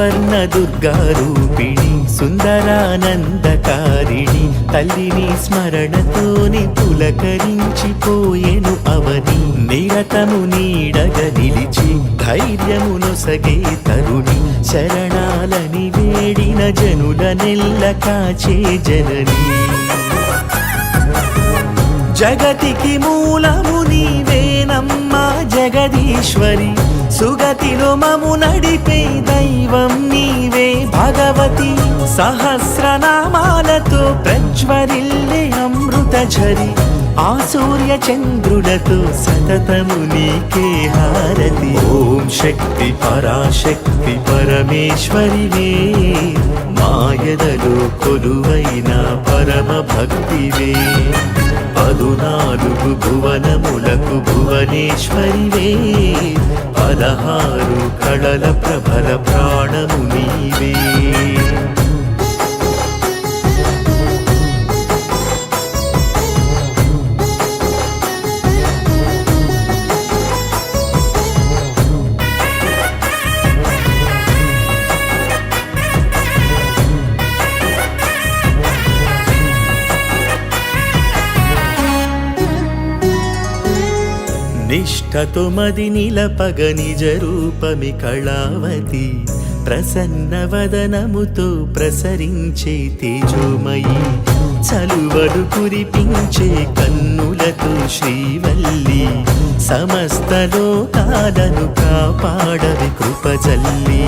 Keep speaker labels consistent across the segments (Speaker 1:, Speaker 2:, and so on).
Speaker 1: సువర్ణ దుర్గా రూపిణి సుందరానందకారిణి తల్లిని స్మరణతోని పులకరించిపోయెను అవని నిరతము నీడగా నిలిచి ధైర్యమునొసగే తరుణి శరణాలని వేడిన జనుల నెల్ల కాచే జనని జగతికి మూలము నీవేనమ్మా జగదీశ్వరి సుగతిలో మము నడిపే దైవం నీవే భగవతి సహస్రనామాలతో ప్రజ్వరిల్లే అమృత ఝరి ఆ సూర్య చంద్రులతో సతతము నీకే హారతి ఓం శక్తి పరాశక్తి పరమేశ్వరివే మాయదలో కొలువైన పరమ భక్తివే 14 భువనములకు భువనేశ్వరివే 16 కళల ప్రభల ప్రాణము నీవే నిష్ఠతో మది నిలపగ నిజ రూపమి కళావతి ప్రసన్న వదనముతో ప్రసరించే తేజోమయి చలువలు కురిపించే కన్నులతో శ్రీవల్లి సమస్త లోకాలను కాపాడవి కృపజల్లి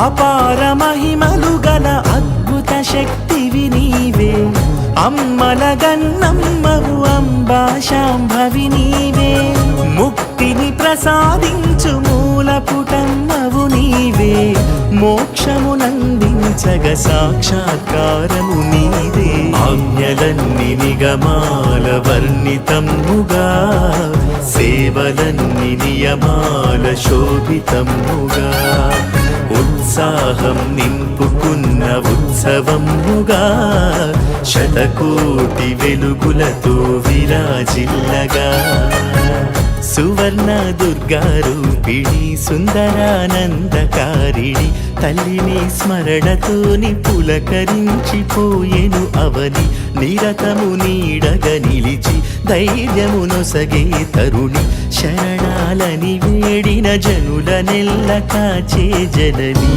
Speaker 1: అపార మహిమలు గల అద్భుత శక్తివి నీవే అమ్మల గన్నమ్మవు అంబా శాంభవి నీవే ముక్తిని ప్రసాదించు మూల పుటమ్మవు నీవే మోక్షమునందించగ సాక్షాత్కారము నీదే ఆజ్ఞలన్ని నిగమాల వర్ణితముగా సేవలన్ని నియమాల శోభితముగా ఉత్సాహం నింపుకున్న ఉత్సవముగా శతకోటి వెలుగులతో విరాజిల్లగా సువర్ణ దుర్గా రూపిణి సుందరానందకారిణి తల్లిని స్మరణతోని పులకరించిపోయెను అవని నిరతము నీడగా నిలిచి ధైర్యమునొసగే తరుణి శరణాలని వేడిన జనుల నెల్ల కాచే జనని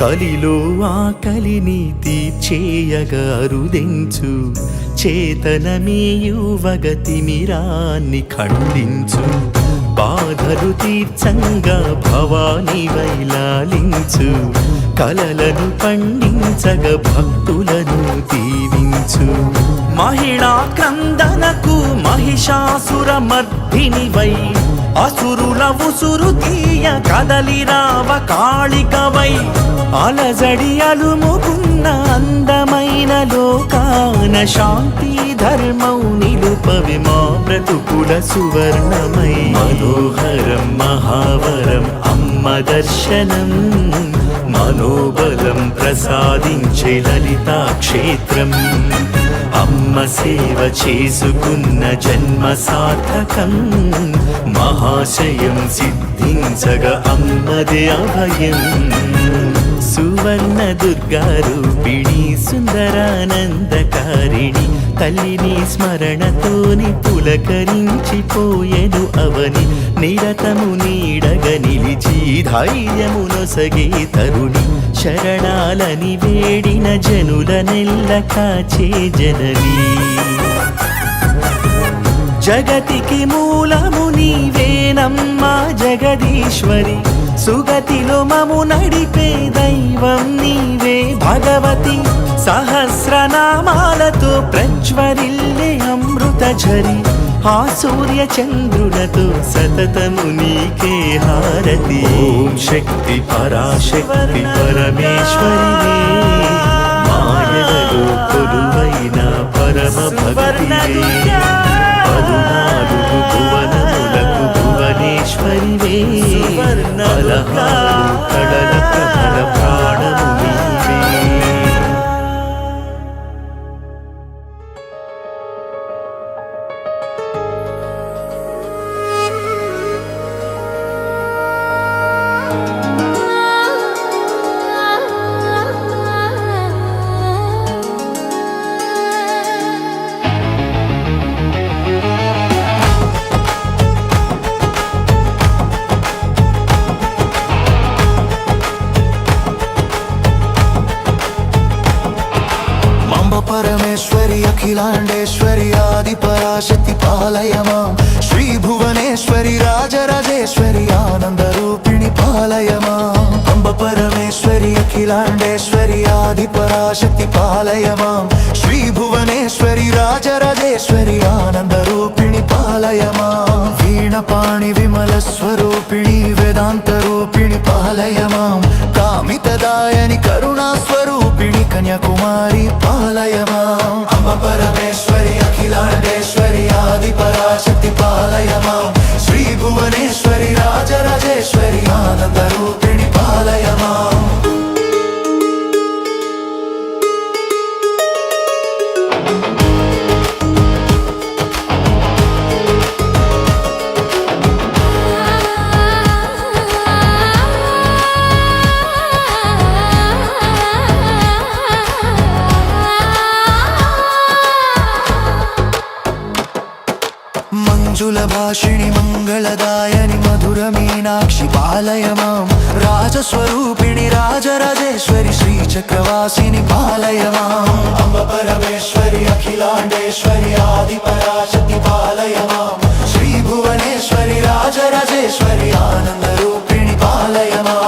Speaker 1: కలిలో ఆకలిని తీర్చేయగా అరుదించు చేతనమేయువగ తిమిరాన్ని ఖండించు బాధలు తీర్చంగా భవాని వైలాలించు కలలను పండించగ భక్తులను దీవించు మహిళా క్రందనకు మహిషాసుర మర్దినివై అసురుల ఉసురు తీయ కదలిరావ కాళికవై అలజడి అలుముకున్న అందమైన లోకాన శాంతి ధర్మం నిలుపవి మా బ్రతుకుల సువర్ణమై మనోహరం మహావరం అమ్మ దర్శనం మనోబలం ప్రసాదించే లలితా క్షేత్రం అమ్మ సేవ చేసుకున్న జన్మ సార్థకం మహాశయం సిద్ధించగ అమ్మదే అభయం సువర్ణ దుర్గా రూపిణి సుందరానందకారిణి తల్లిని స్మరణతోని పులకరించిపోయెను అవని నిరతము నీడగా నిలిచి ధైర్యమునొసగే తరుణి శరణాలని వేడిన జనుల నెల్ల కాచే జనని జగతికి మూలము నీవేనమ్మా జగదీశ్వరి సుగతిలో మము నడిపే దైవం నీవే భగవతి సహస్రనామాలతో ప్రజ్వరిల్లే అమృత ఝరి ఆ సూర్య చంద్రులతో సతతము నీకే హారతి. ఓం శక్తి పరాశక్తి పరమేశ్వరివే, మాయలలో కొలువైన పరమ భక్తివే. 14 భువనములకు భువనేశ్వరివే, 16 కళల ప్రబల ప్రాణము నీవే.
Speaker 2: परमेश्वरी अखिलांडेश्वरी आदि पराशक्ति पालय मां श्री भुवनेश्वरी राजराजेश्वरी आनंद रूपिणी पालय मां अम्ब परमेश्वरी अखिलांडेश्वरी आदि पराशक्ति पालय मां श्री भुवनेश्वरी राजराजेश्वरी आनंद रूपिणी पालय मां वीणपाणि विमल स्वरूपिणी वेदांत रूपिणी पालय मां कामितदायनि करुणा स्वरूपिणी कन्याकुमारी पालय मां अम्ब परमेश्वरी अखिलांडेश्वरी आदि पराशक्ति पालय मां श्री भुवनेश्वरी राजराजेश्वरी आनंद रूपिणी पालय मां मंजुलभाषिणि मंगलदायनि मधुर मीनाक्षि पालय मां राजस्वरूपिणि राजराजेश्वरी श्रीचक्रवासिनि पालय मां अम्ब परमेश्वरी अखिलांडेश्वरी आदि पराशक्ति पालय मां श्री भुवनेश्वरी राजराजेश्वरी आनंद रूपिणि पालय मां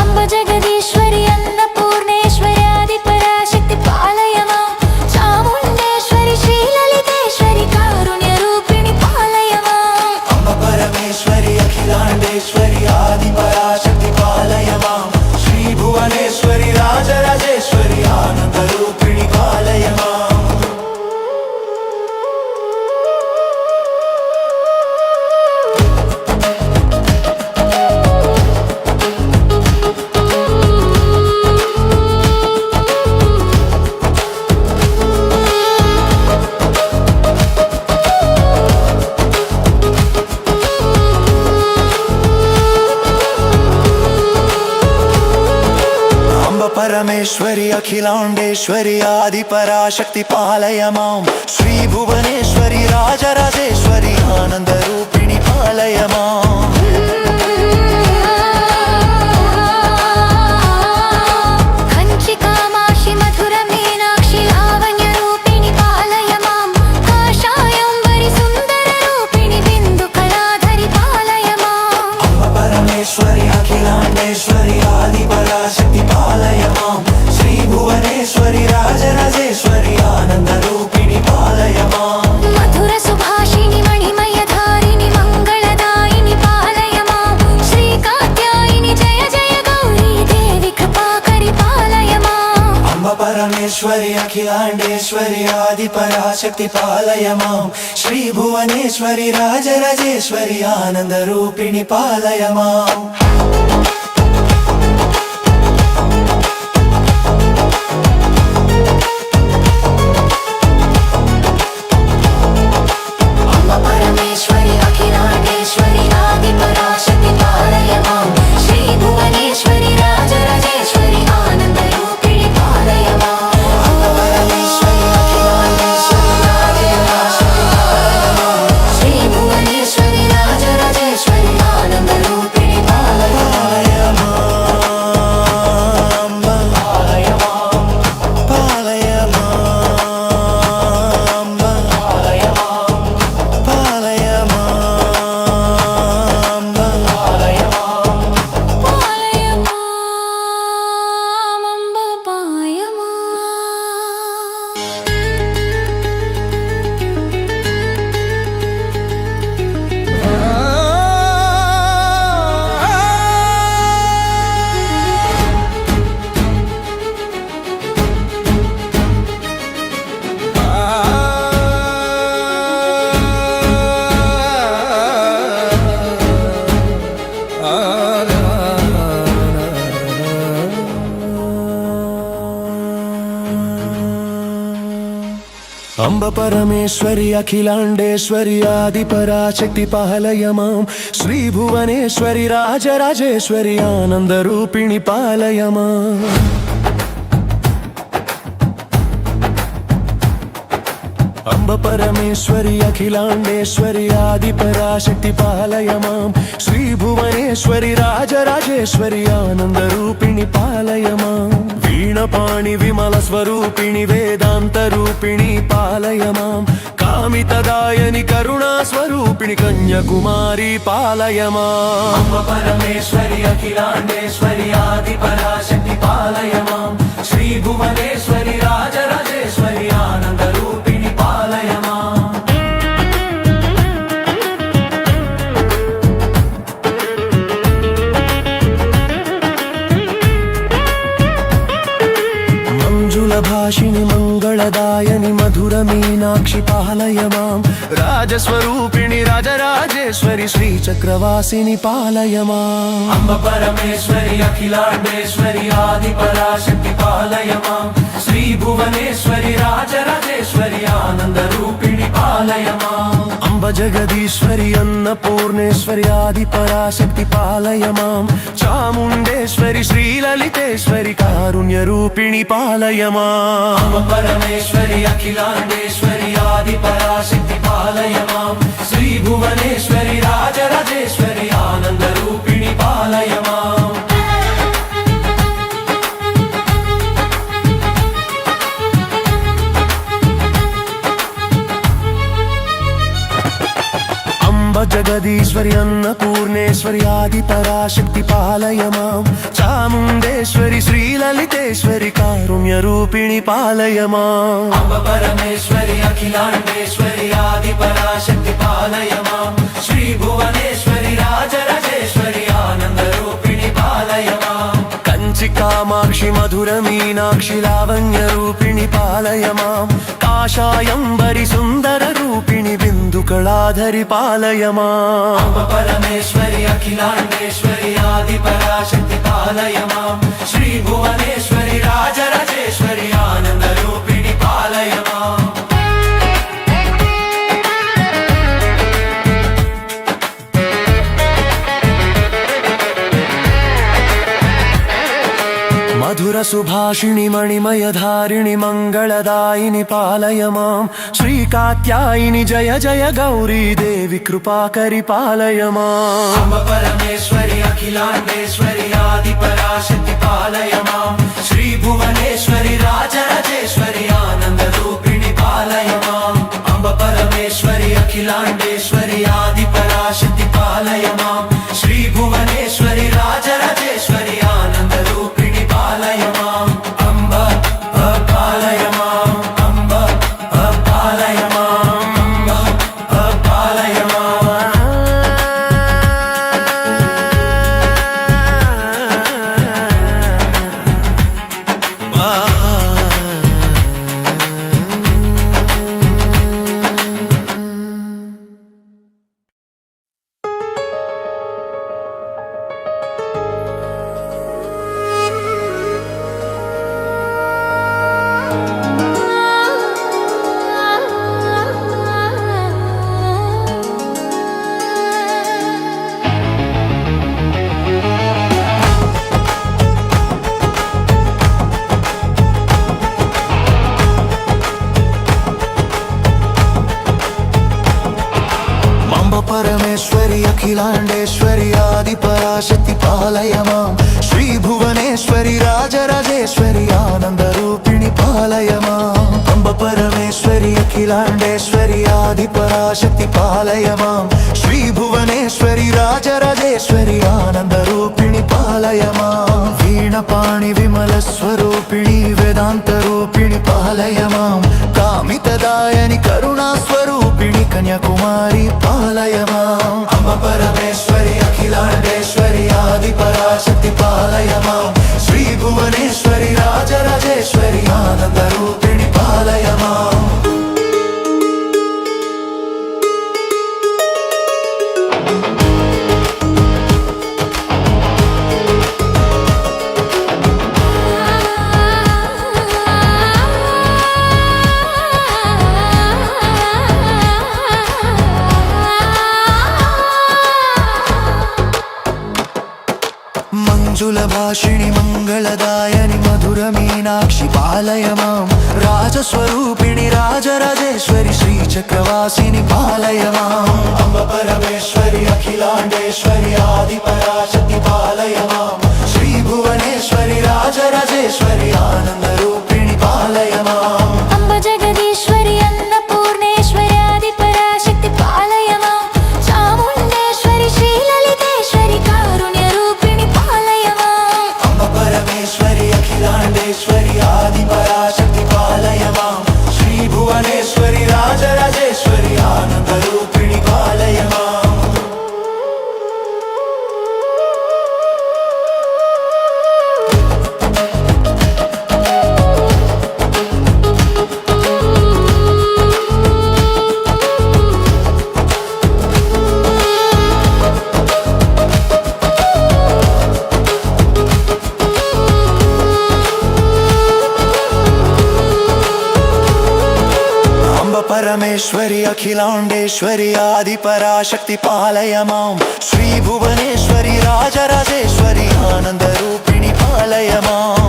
Speaker 3: अम्ब जगदीश्वरी अन्नपूर्णेश्वरी आदि पराशक्ति पालय मां चामुण्डेश्वरी श्रीललितेश्वरी कारुण्य रूपिणि पालय मां
Speaker 2: अम्ब परमेश्वरी अखिलांडेश्वरी आदि पराशक्ति पालय मां श्री भुवनेश्वरी राजराजेश्वरी आनंद रूपिणी पालय मां परमेश्वरी अखिलांडेश्वरी आदि पराशक्ति पालय मां श्री भुवनेश्वरी राजराजेश्वरी आनंद रूपिणी पालय मां
Speaker 3: कंचि कामाक्षि मधुर मीनाक्षि लावण्य रूपिणी पालय मां काषायंबरी सुंदर रूपिणी बिंदु कलाधरी पालय मां
Speaker 2: अम्ब परमेश्वरी अखिलांडेश्वरी आदि पराशक्ति पालय मां श्री भुवनेश्वरी राजराजेश्वरी आनंद रूपिणी पालय मां
Speaker 3: मधुर सुभाषिणि मणिमय धारिणि मंगलदायिनि पालय मां श्री कात्यायिनि जय जय गौरी देवी कृपाकरि पालय मां
Speaker 2: अम्ब परमेश्वरी अखिलांडेश्वरी आदि पराशक्ति पालय मां श्री भुवनेश्वरी राजराजेश्वरी आनंद रूपिणी पालय मां
Speaker 3: परमेश्वरी अखिलांडेश्वरी आदि पराशक्ति पालय मां श्री भुवनेश्वरी राजराजेश्वरी आनंद रूपिणी पालय मां परमेश्वरी अखिलांडेश्वरी आदि पराशक्ति पालय मां श्री भुवनेश्वरी राजराजेश्वरी आनंद रूपिणी पालय मां
Speaker 2: అంబ పరమేశ్వరి అఖిలాండేశ్వరి ఆది పరాశక్తి పాలయ మాం శ్రీ భువనేశ్వరి రాజరాజేశ్వరి ఆనంద రూపిణి పాలయ మాం అంబ పరమేశ్వరి అఖిలాండేశ్వరి ఆది పరాశక్తి పాలయ మాం శ్రీ భువనేశ్వరి రాజరాజేశ్వరి ఆనంద రూపిణి పాలయ మాం వీణపాణి విమల స్వరూపిణి వేదాంత రూపిణి పాలయ మాం కామితదాయని కరుణా స్వరూపిణి కన్యాకుమారి పాలయ మాం అంబ పరమేశ్వరి అఖిలాండేశ్వరి ఆది పరాశక్తి పాలయ మాం శ్రీ భువనేశ్వరి రాజరాజేశ్వరి ఆనంద రూపిణి పాలయ మాం భాషిణి మంగళదాయని మధుర మీనాక్షి పాలయ మాం రాజస్వరూపిణి రాజరాజేశ్వరి శ్రీ చక్రవాసిని పాలయ మాం అంబ పరమేశ్వరి అఖిలాండేశ్వరి ఆది పరాశక్తి పాలయ మాం శ్రీ భువనేశ్వరి రాజరాజేశ్వరి ఆనంద రూపిణి పాలయ మాం అంబ జగదీశ్వరి అన్నపూర్ణేశ్వరి ఆది పరాశక్తి పాలయ మాం చాముండేశ్వరి శ్రీలలితేశ్వరి కారుణ్య రూపిణి పాలయ మాం పరమేశ్వరి అఖిలాండేశ్వరి ఆది పరాశక్తి పాలయ మాం శ్రీ భువనేశ్వరి రాజరాజేశ్వరి ఆనంద రూపిణి పాలయ మాం జగదీశ్వరి అన్నపూర్ణేశ్వరి ఆది పరాశక్తి పాలయ మాం చాముండేశ్వరి శ్రీలలితేశ్వరి కారుణ్య రూపిణి పాలయ మాం అంబ పరమేశ్వరి అఖిలాండేశ్వరి ఆది పరాశక్తి పాలయ మాం శ్రీ భువనేశ్వరి రాజరాజేశ్వరి ఆనంద రూపిణి పాలయ మాం కంచి కామాక్షి మధుర మీనాక్షి లావణ్య రూపిణి పాలయ మాం కాషాయంబరి సుందర రూపిణి బిందు కళాధరి పాలయ మాం అంబ పరమేశ్వరి అఖిలాండేశ్వరి ఆది పరాశక్తి పాలయ మాం శ్రీ భువనేశ్వరి రాజరాజేశ్వరి ఆనంద రూపిణి పాలయ మాం మధుర సుభాషిణి మణిమయధారిణి మంగళదాయిని పాలయ మాం శ్రీ కాత్యాయిని జయ జయ గౌరీ దేవి కృపాకరి పాలయ మాం అంబ పరమేశ్వరి అఖిలాండేశ్వరి ఆది పరాశక్తి పాలయ మాం శ్రీ భువనేశ్వరి రాజరాజేశ్వరి ఆనంద రూపిణి పాలయ మాం అంబ పరమేశ్వరి అఖిలాండేశ్వరి ఆది పరాశక్తి పాలయ మాం శ్రీ భువనేశ్వరి రాజరాజేశ్వరి ఆనంద రూపిణి పాలయ మాం అంబ పాలయ మాం అంబ పాలయ మాం అంబ పాలయ పరమేశ్వరి అఖిలాండేశ్వరి ఆది పరాశక్తి పాలయ మాం శ్రీ భువనేశ్వరి రాజరాజేశ్వరి ఆనంద రూపిణి పాలయ మాం అంబ పరమేశ్వరి అఖిలాండేశ్వరి ఆది పరాశక్తి పాలయ మాం శ్రీ భువనేశ్వరి రాజరాజేశ్వరి ఆనంద రూపిణి పాలయ మాం వీణపాణి విమల స్వరూపిణి వేదాంత రూపిణి పాలయ మాం కామితదాయని కరుణా స్వరూపిణి కన్యాకుమారి పాలయ మాం అంబ పరమేశ్వరి అఖిలాండేశ్వరి ఆది పరాశక్తి పాలయ మాం శ్రీ భువనేశ్వరి రాజరాజేశ్వరి ఆనంద రూపిణి పాలయ మాం మంగళదాయని మధుర మీనాక్షి పాలయ మాం రాజస్వరూపిణి రాజరాజేశ్వరి శ్రీచక్రవాసిని పాలయ మాం అంబ పరమేశ్వరి అఖిలాండేశ్వరి ఆది పరాశక్తి పాలయ మాం శ్రీ భువనేశ్వరి రాజరాజేశ్వరి ఆనంద రూపిణి పాలయ మాం
Speaker 3: అంబ జగదీశ్వరి అన్నపూర్ణేశ్వరి ఆది పరాశక్తి పాలయ మాం చాముండేశ్వరి శ్రీలలితేశ్వరి కారుణ్య రూపిణి పాలయ మాం
Speaker 2: అంబ పరమేశ్వరి అఖిలాండేశ్వరి ఆది పరాశక్తి పాలయ మాం శ్రీ భువనేశ్వరి రాజరాజేశ్వరి ఆనంద రూపిణి పాలయ మాం పరమేశ్వరి అఖిలాండేశ్వరి ఆది పరాశక్తి పాలయ మాం శ్రీ భువనేశ్వరి రాజరాజేశ్వరి ఆనంద రూపిణి పాలయ మాం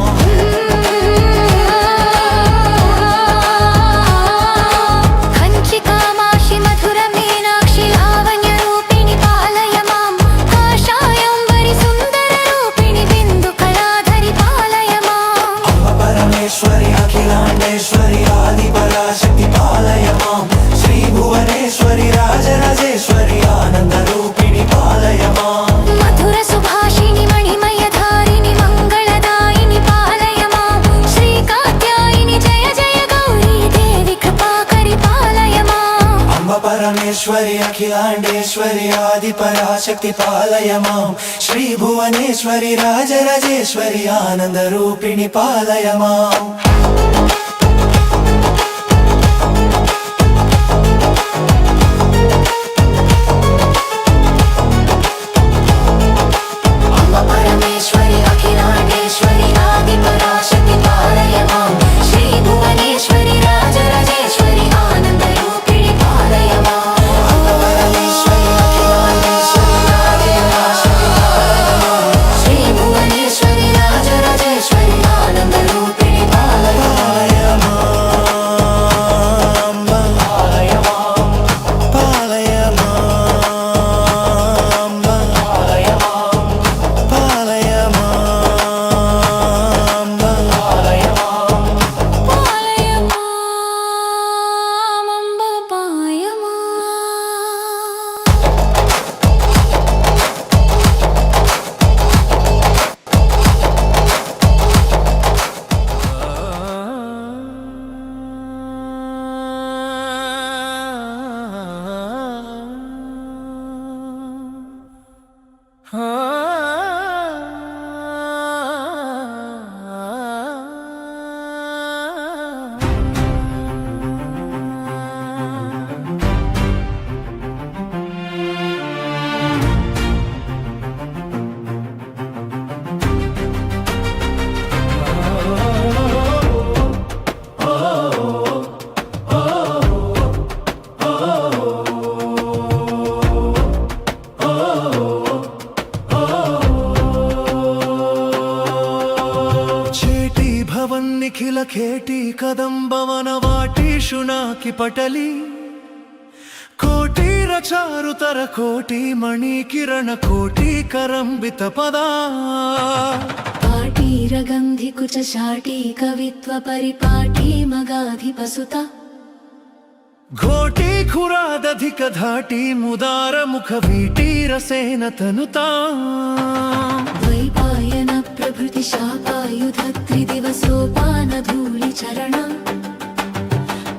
Speaker 3: కంచి కామాక్షి మధుర మీనాక్షి లావణ్య రూపిణి పాలయ మాం కాషాయంబరి సుందర రూపిణి బిందు కళాధరి పాలయ మాం
Speaker 2: అంబ పరమేశ్వరి అఖిలాండేశ్వరి ఆది పరాశక్తి పాలయ మాం శ్రీ భువనేశ్వరి రాజరాజేశ్వరి ఆనంద రూపిణి పాలయ మాం
Speaker 3: మధుర సుభాషిణి మణిమయ ధారిణి మంగళదాయిని పాలయ మాం శ్రీ కాత్యాయిని జయ జయ గౌరీ దేవి కృపాకరి పాలయ మాం
Speaker 2: అంబ పరమేశ్వరి అఖిలాండేశ్వరి ఆది పరాశక్తి పాలయ మాం శ్రీ భువనేశ్వరి రాజరాజేశ్వరి ఆనంద రూపిణి పాలయ మాం
Speaker 3: అంబ పరమేశ్వరి అఖిలాండేశ్వరి ఆది పరాశక్తి పాలయ మాం శ్రీ భువనేశ్వరి రాజరాజేశ్వరి ఆనంద రూపిణి పాలయ మాం
Speaker 2: అంబ పరమేశ్వరి అఖిలాండేశ్వరి ఆది పరాశక్తి పాలయ మాం
Speaker 3: శ్రీ భువనేశ్వరి రాజరాజేశ్వరి ఆనంద రూపిణి పాలయ మాం
Speaker 2: పాలయ మాం పాలయ మాం పాలయ మాం పాలయ మాం పాలయ మాం
Speaker 3: పాలయ మాం అంబ పాయ మాం
Speaker 2: చేటి భవన్ నిఖిల ఖేటి కదంబవన వాటీషు నాకి పటలి కోటి రచారుతర కోటి మణి కిరణ కోటి కరంబిత పదా
Speaker 3: పాటీరగంధి కుచ శాటీ కవిత్వ పరిపాటీ మగాధిపసుత
Speaker 2: ఘోటి ఖురాదధిక ధాటి ముదార ముఖ వీటి రసేన తనుతా
Speaker 3: ద్వైపాయన ప్రభృతి శాపాయుధ త్రిదివసోపాన ధూళి చరణ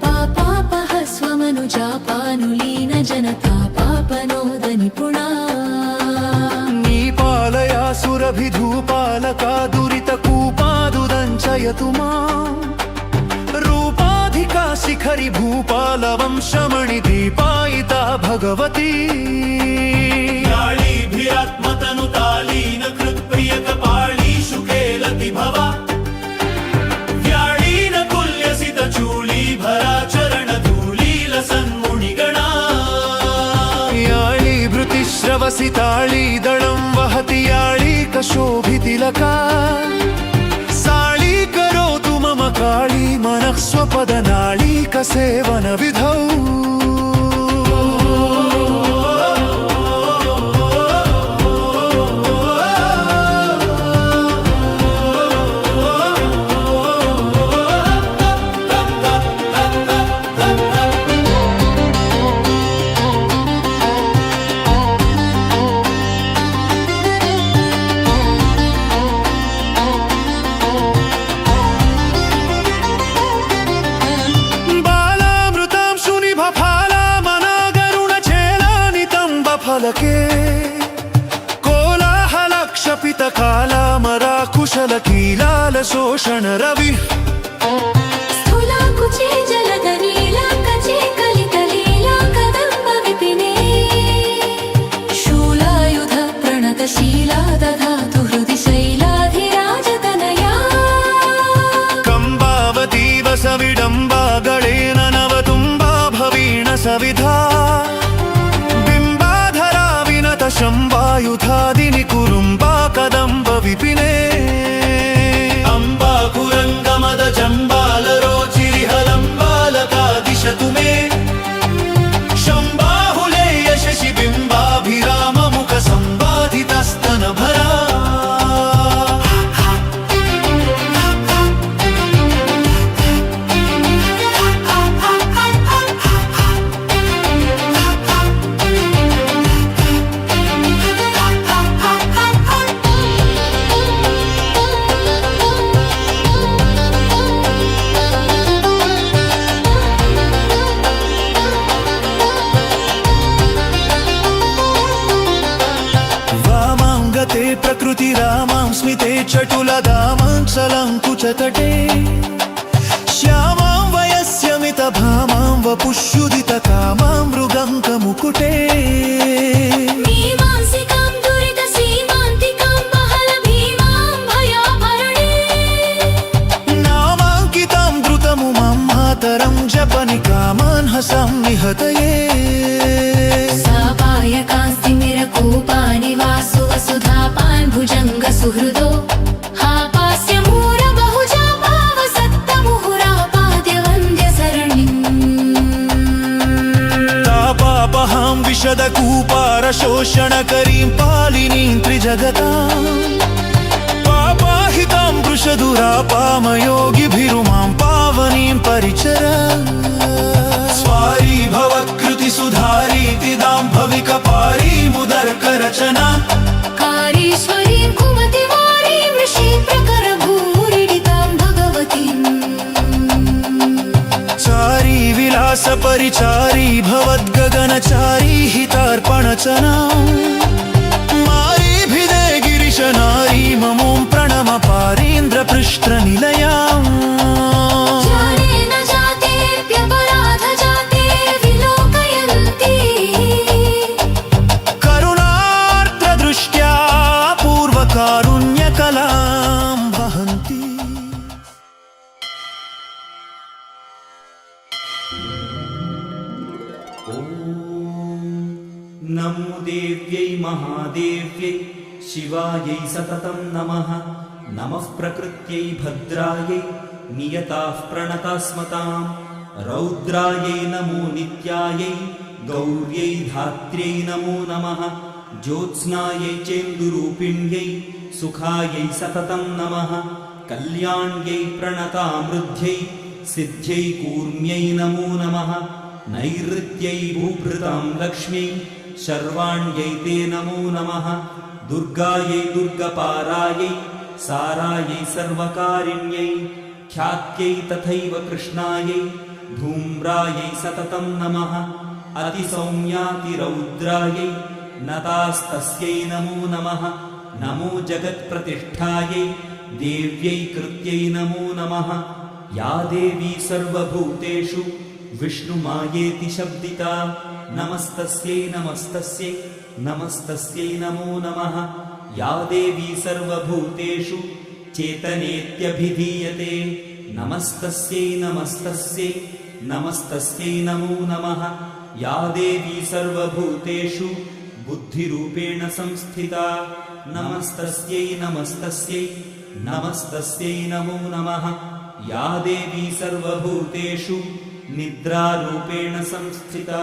Speaker 3: పాపాపహ స్వమనుజాపానులీన జనతా పాపనోద నిపుణా
Speaker 2: నీ పాలయా సురభిధూపాలకా దురిత కూపాదుదంచయతు మాం రూపాధికా శిఖరి భూపాల వంశమణి దీపాయితా భగవతి
Speaker 1: याळीभिरात्मतनु तालीन कृत्प्रिय कपाळीषु केलति भवा व्याळीन कुल्यसित चूलीभरा चरण धूलील सन्मुनिगणा
Speaker 2: याळी भृतिश्रवसि ताळी दळं वहति याळीकशोभितिलका स्वपदनाळीकसेवनविधौ फलके कोलाहलक्षपितकालामराकुशलकीलाल शोषण रवि
Speaker 3: स्थूलाकुचे जलदनीलाकचे कलितलीला कदम्ब विपिने शूलायुध प्रणतशीला दधातु हृदि शैलाधिराजतनया
Speaker 2: कंबावती वसविडम्बागळेन नवतुम्बा भवीण सविधा शम्बायुधादिनि कुरुम्बा कदम्ब विपिने अम्बा कुरङ्गमद जम्बालरोचिरिहलम्बालका दिशतु मे शम्बाहुले यशसि बिम्बाभिराममुख सम्बाधितस्तनभरा प्रकृति रामां स्मिते चटुलदामांसलङ्कुचतटे श्यामां वयस्यमितभामां वपुष्युदितकामां मृगङ्कमुकुटे
Speaker 3: मीमांसिकां दुरितसीमान्तिकां बहलभीमां भयाभरणे
Speaker 2: नामाङ्कितां द्रुतमुमां मातरं जपनिकामान् हसां निहतये
Speaker 3: सापायकास्तिमिरकूपानि वासुवसुधापान् भुजङ्ग सुहृदो हापास्य मूर बहुजा भावसत्त मुहुरापाद्य सरणिम्
Speaker 2: तापापहां विशदकूपारशोषणकरीं पालिनीं त्रिजगतां पापाहितां वृषदुरापामयोगिभिरुमां पावनीं परिचर स्वारी भवकृति सुधारीति दाम्भविकपारी मुदर्करचना
Speaker 3: कारीश्वरीं कुमतिवारीं ऋषिप्रकरभूरिडितां भगवतीम्
Speaker 2: चारी विलास परिचारी भवद्गगनचारी हितार्पणचना मारीभिदे गिरिश नारी ममों प्रणम पारीन्द्र पृष्ठनिलयाम् कारुण्यकलां वहन्ति
Speaker 1: नमो देव्यै महादेव्यै शिवायै सततं नमः नमः प्रकृत्यै भद्रायै नियताः प्रणतास्मतां रौद्रायै नमो नित्यायै गौर्यै धात्र्यै नमो नमः ज्योत्स्नायै चेन्दुरूपिण्यै सुखायै सततं नमः कल्याण्यै प्रणतामृद्ध्यै सिद्ध्यै कूर्म्यै नमो नमः नैऋत्यै भूभृतां लक्ष्म्यै शर्वाण्यै ते नमो नमः दुर्गायै दुर्गपारायै सारायै सर्वकारिण्यै ख्यात्यै तथैव कृष्णायै धूम्रायै सततं नमः अतिसौम्यातिरौद्रायै नतास्तस्यै नमो नमः नमो जगत्प्रतिष्ठायै देव्यै कृत्यै नमो नमः या देवी सर्वभूतेषु विष्णुमायेति शब्दिता नमस्तस्यै नमस्तस्यै नमस्तस्यै नमो नमः या देवी सर्वभूतेषु चेतनेत्यभिधीयते नमस्तस्यै नमस्तस्यै नमस्तस्यै नमो नमः या देवी सर्वभूतेषु बुद्धिरूपेण संस्थिता नमस्तस्यै नमस्तस्यै नमस्तस्यै नमो नमः
Speaker 4: या देवी सर्वभूतेषु निद्रारूपेण संस्थिता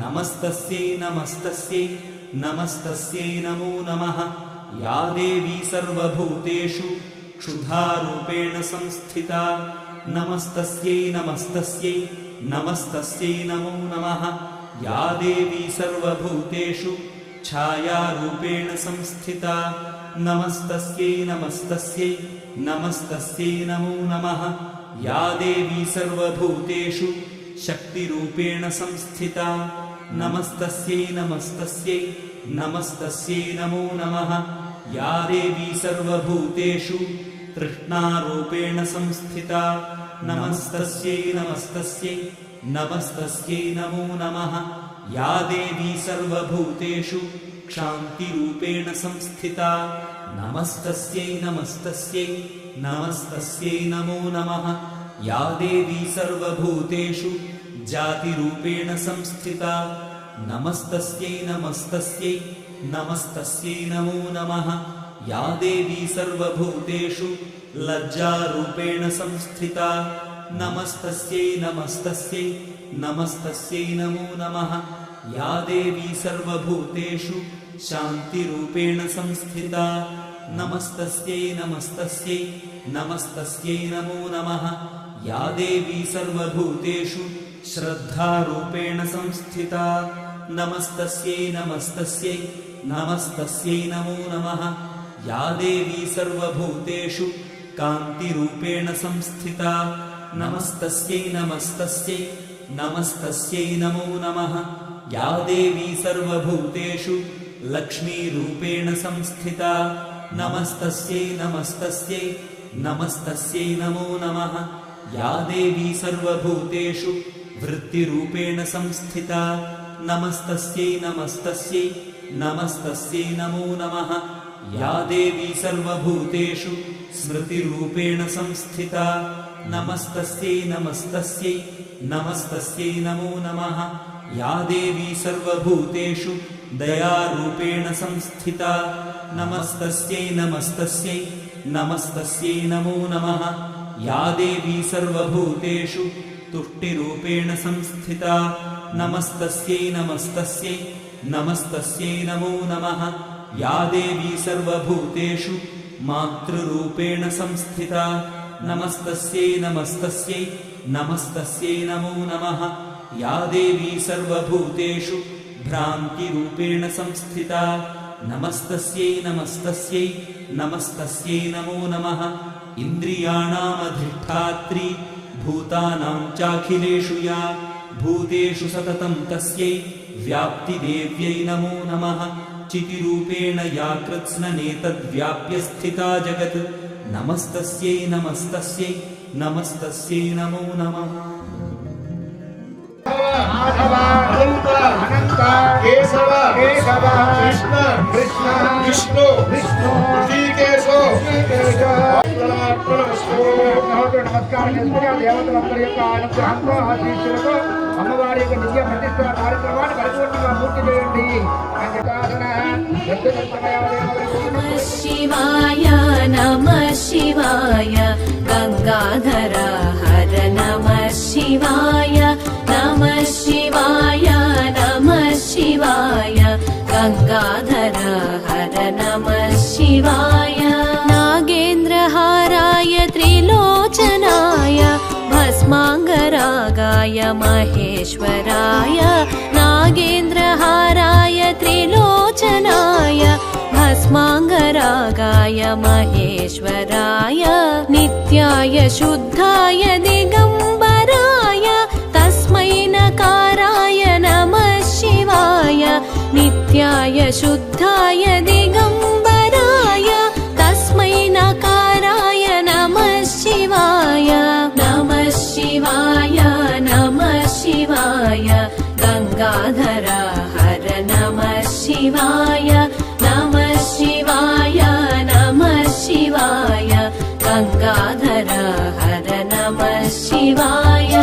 Speaker 4: नमस्तस्यै नमस्तस्यै नमस्तस्यै नमो नमः या देवी सर्वभूतेषु क्षुधारूपेण संस्थिता नमस्तस्यै नमस्तस्यै नमस्तस्यै नमो नमः या देवी सर्वभूतेषु छायारूपेण संस्थिता नमस्तस्यै नमस्तस्यै नमस्तस्यै नमो नमः या देवी सर्वभूतेषु शक्तिरूपेण संस्थिता नमस्तस्यै नमस्तस्यै नमस्तस्यै नमो नमः या देवी सर्वभूतेषु तृष्णारूपेण संस्थिता नमस्तस्यै नमस्तस्यै नमस्तस्यै नमो नमः या देवी सर्वभूतेषु क्षान्तिरूपेण संस्थिता नमस्तस्यै नमस्तस्यै नमस्तस्यै नमो नमः या देवी सर्वभूतेषु जातिरूपेण संस्थिता नमस्तस्यै नमस्तस्यै नमस्तस्यै नमो नमः या देवी सर्वभूतेषु लज्जारूपेण संस्थिता नमस्तस्यै नमस्तस्यै नमस्तस्यै नमो नमः या देवी सर्वभूतेषु शान्तिरूपेण संस्थिता नमस्तस्यै नमस्तस्यै नमस्तस्यै नमो नमः या देवी सर्वभूतेषु श्रद्धारूपेण संस्थिता नमस्तस्यै नमस्तस्यै नमस्तस्यै नमो नमः या देवी सर्वभूतेषु कान्तिरूपेण संस्थिता नमस्तस्यै नमस्तस्यै नमस्तस्यै नमो नमः या देवी सर्वभूतेषु लक्ष्मीरूपेण संस्थिता नमस्तस्यै नमस्तस्यै नमस्तस्यै नमो नमः या देवी सर्वभूतेषु वृत्तिरूपेण संस्थिता नमस्तस्यै नमस्तस्यै नमस्तस्यै नमो नमः या देवी सर्वभूतेषु स्मृतिरूपेण संस्थिता नमस्तस्यै नमस्तस्यै नमस्तस्यै नमो नमः या देवी सर्वभूतेषु दयारूपेण संस्थिता नमस्तस्यै नमस्तस्यै नमस्तस्यै नमो नमः या देवी सर्वभूतेषु तुष्टिरूपेण संस्थिता नमस्तस्यै नमस्तस्यै नमस्तस्यै नमो नमः या देवी सर्वभूतेषु मातृरूपेण संस्थिता नमस्तस्यै नमस्तस्यै नमस्तस्यै नमो नमः या देवी सर्वभूतेषु भ्रान्तिरूपेण संस्थिता नमस्तस्यै नमस्तस्यै नमस्तस्यै नमो नमः इन्द्रियाणामधिष्ठात्री भूतानां चाखिलेषु या भूतेषु सततं तस्यै व्याप्तिदेव्यै नमो नमः चितिरूपेण या कृत्स्ननेतद्व्याप्य स्थिता जगत् नमस्तस्यै नमस्तस्यै नमस्तस्यै नमो नमः
Speaker 5: माधव अनंत अनंत केशव केशव कृष्ण कृष्ण विष्णु विष्णु ऋषिकेशो ऋषिकेशो नमस्कार దేవతలందరి యొక్క అనుగ్రహంతో ఆశీస్సులతో అమ్మవారి యొక్క నిత్య ప్రతిష్ఠ కార్యక్రమాన్ని పరిపూర్ణంగా పూర్తి చేయండి
Speaker 3: नमः शिवाय नमः शिवाय गंगाधर हर नमः शिवाय नमः शिवाय नमः शिवाय गंगाधर हर नमः शिवाय नागेन्द्रहाराय त्रिलोचनाय भस्मांगरागाय महेश्वराय नागेन्द्रहाराय त्रिलोचनाय भस्मांगरागाय महेश्वराय नित्याय शुद्धाय दिगंबराय तस्मै नकाराय नमः शिवाय नित्याय शुद्धाय दिगंबराय तस्मै नकाराय नमः शिवाय नमः शिवाय नमः शिवाय गंगाधर हर नमः शिवाय नमः शिवाय नमः शिवाय गंगाधर हर नमः शिवाय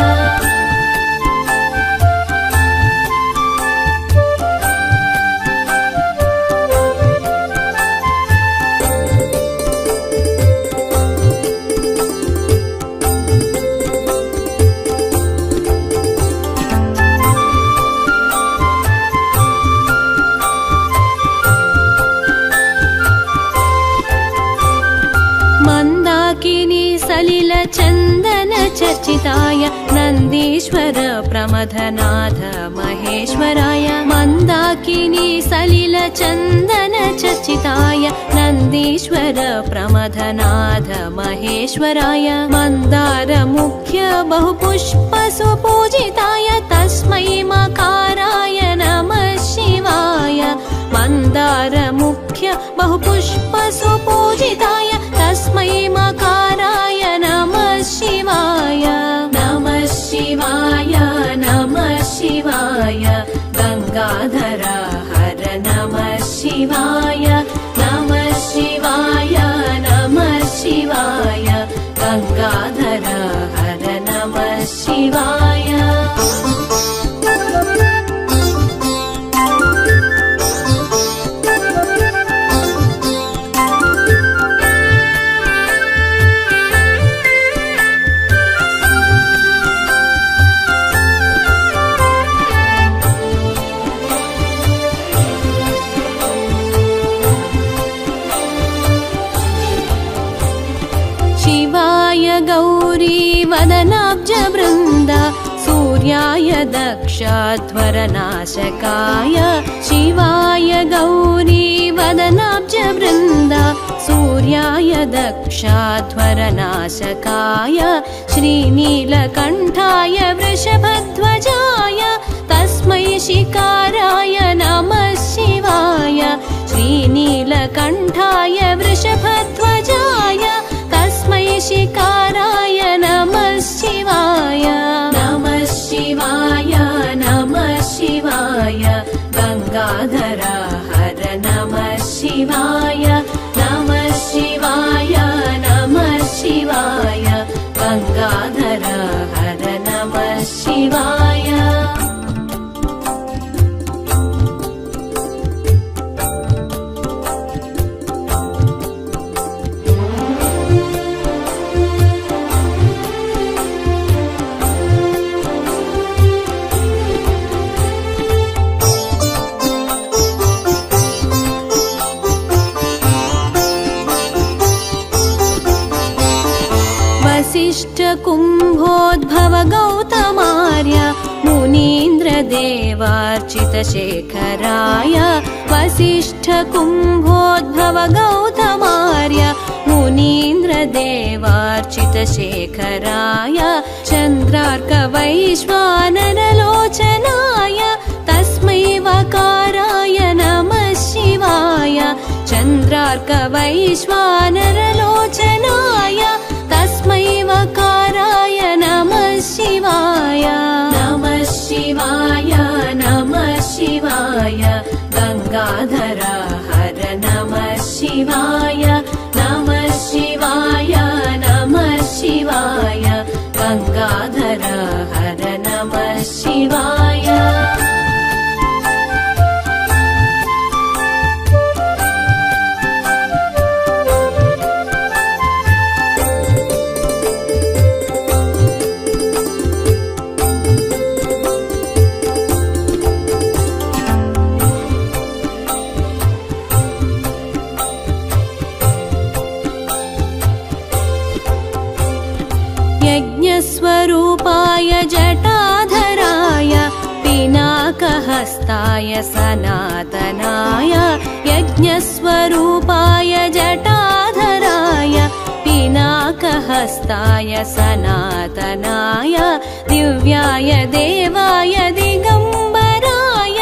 Speaker 3: सलिलचन्दन चर्चिताय नन्दीश्वर प्रमथनाथ महेश्वराय मन्दाकिनी सलिलचन्दन चर्चिताय नन्दीश्वर प्रमथनाथ महेश्वराय मन्दार मुख्य बहुपुष्प सुपूजिताय तस्मै मकाराय नमः शिवाय मन्दार मुख्य बहुपुष्प सुपूजिताय तस्मै मकाराय नमः शिवाय नमः शिवाय नमः शिवाय गंगाधर हर नमः शिवाय नमः शिवाय नमः शिवाय गंगाधर हर नमः शिवाय गौरी वदनाब्ज वृन्द सूर्याय दक्षध्वरनाशकाय शिवाय गौरी वदनाब्ज वृन्द सूर्याय दक्षध्वरनाशकाय श्रीनीलकण्ठाय वृषभध्वजाय तस्मै शिकाराय नमः शिवाय श्रीनीलकण्ठाय वृषभध्वजाय तस्मै शिकाराय नमः शिवाय नमः शिवाय नमः शिवाय गंगाधर हर नमः शिवाय नमः शिवाय नमः शिवाय गंगाधर हर नमः शिवाय वसिष्ठ कुम्भोद्भव गौतमार्य मुनीन्द्र देवार्चित शेखराय वसिष्ठ कुम्भोद्भव गौतमार्य मुनीन्द्र देवार्चित शेखराय चन्द्रार्क वैश्वानरलोचनाय तस्मै वकाराय नमः शिवाय चन्द्रार्क वैश्वानरलोचनाय तस्मै वकाराय नमः शिवाय नमः शिवाय नमः शिवाय गंगाधर हर नमः शिवाय नमः शिवाय नमः शिवाय गंगाधर हर नमः शिवाय यज्ञस्वरूपाय जटाधराय पिनाकहस्ताय सनातनाय यज्ञस्वरूपाय जटाधराय पिनाकहस्ताय सनातनाय दिव्याय देवाय दिगंबराय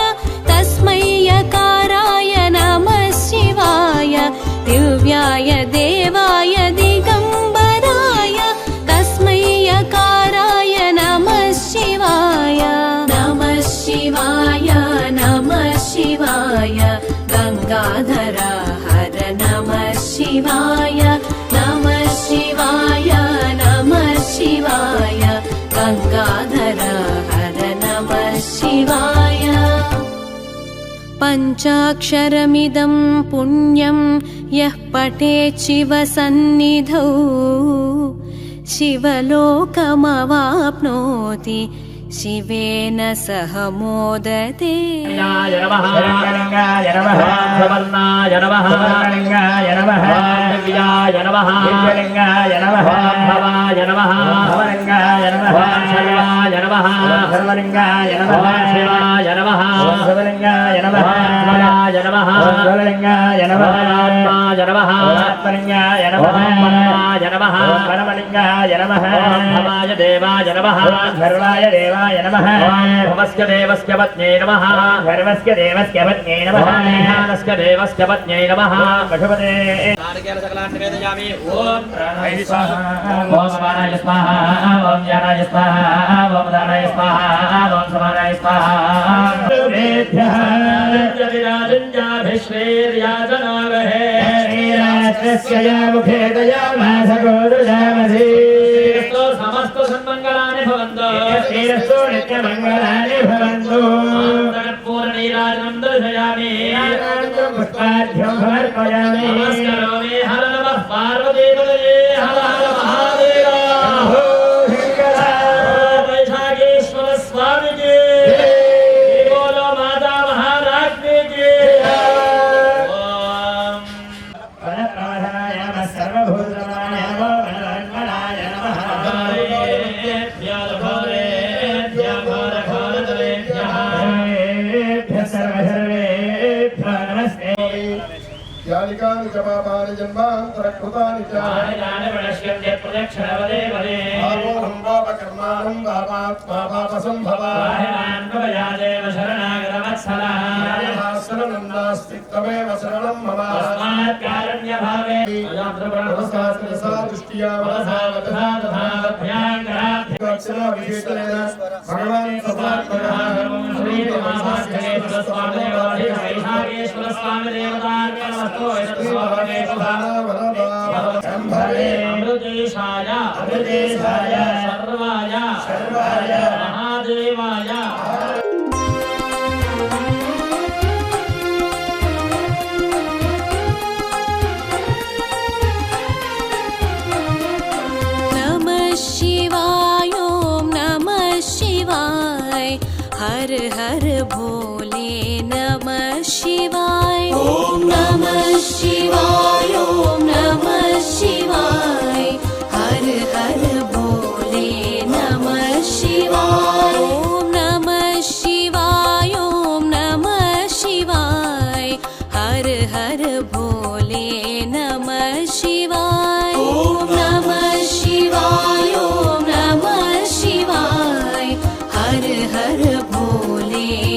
Speaker 3: तस्मै यकाराय नमः शिवाय दिव्याय देवाय दिगंबराय तस्मै यकाराय नमः शिवाय नमः शिवाय नमः शिवाय गंगाधर हर नमः शिवाय नमः शिवाय नमः शिवाय गंगाधर हर नमः शिवाय पञ्चाक्षरमिदं पुण्यं यः पठेत् शिवसन्निधौ शिवलोकमवाप्नोति शिवेन सह मोदते
Speaker 6: शरणलिङ्गाय नमः सवर्णाय नमः शरणलिङ्गाय नमः दिव्याय नमः दिव्यलिङ्गाय नमः भवाय नमः भवलिङ्गाय नमः सर्वाय नमः सर्वलिङ्गाय नमः शिवाय नमः शिवलिङ्गाय नमः शिवाय नमः शिवलिङ्गाय नमः आत्माय नमः आत्मलिङ्गाय नमः परमाय नमः परमलिङ्गाय नमः भवाय देवाय नमः सर्वाय देवाय नमः भवस्य देवस्य पत्न्यै नमः सर्वस्य देवस्य पत्न्यै नमः ध्यानस्य देवस्य पत्न्यै नमः पशुपते नारिकेल सकलान् निवेदयामि ओम प्राणाय स्वाहा ओम समानाय स्वाहा ओम ज्ञानाय स्वाहा ओम दानाय स्वाहा ओम समानाय स्वाहा वेद्यः विराजन्याभिश्वेर्याजनावहे श्रीराष्ट्रस्य या मुखे दयामासगोरुजामसि समस्त सन्मङ्गलानि भवन्तु श्रीरस्तु नित्यमङ्गलानि भवन्तु पूर्णनीराजनं दर्शयामि पुष्पाढ्यं समर्पयामि नमस्करोमि हर नमः पार्वतीपतये हर हर महादेव वैशाखेश्वर स्वामी की बोलो माता महाराज्ञी की ओम परप्रवधनाय नमः सर्वभूतनाय नमः
Speaker 5: यालिकानि च पापानि जन्मान्तरकृतानि च पापोऽहं पापकर्माणं पापात्मा पापसम्भवा शरणं नास्ति त्वमेव शरणं मम दृष्ट्या भगवान्
Speaker 6: अमृतेशाय सर्वाय महादेवाय
Speaker 3: नमः शिवाय ॐ नमः शिवाय हर हर भोले नमः शिवाय ॐ नमः शिवाय ॐ नमः शिवाय हर हर भोले नमः शिवाय ॐ नमः शिवाय ॐ नमः शिवाय हर हर भोले नमः शिवाय ॐ नमः शिवाय ॐ नमः शिवाय हर हर भोले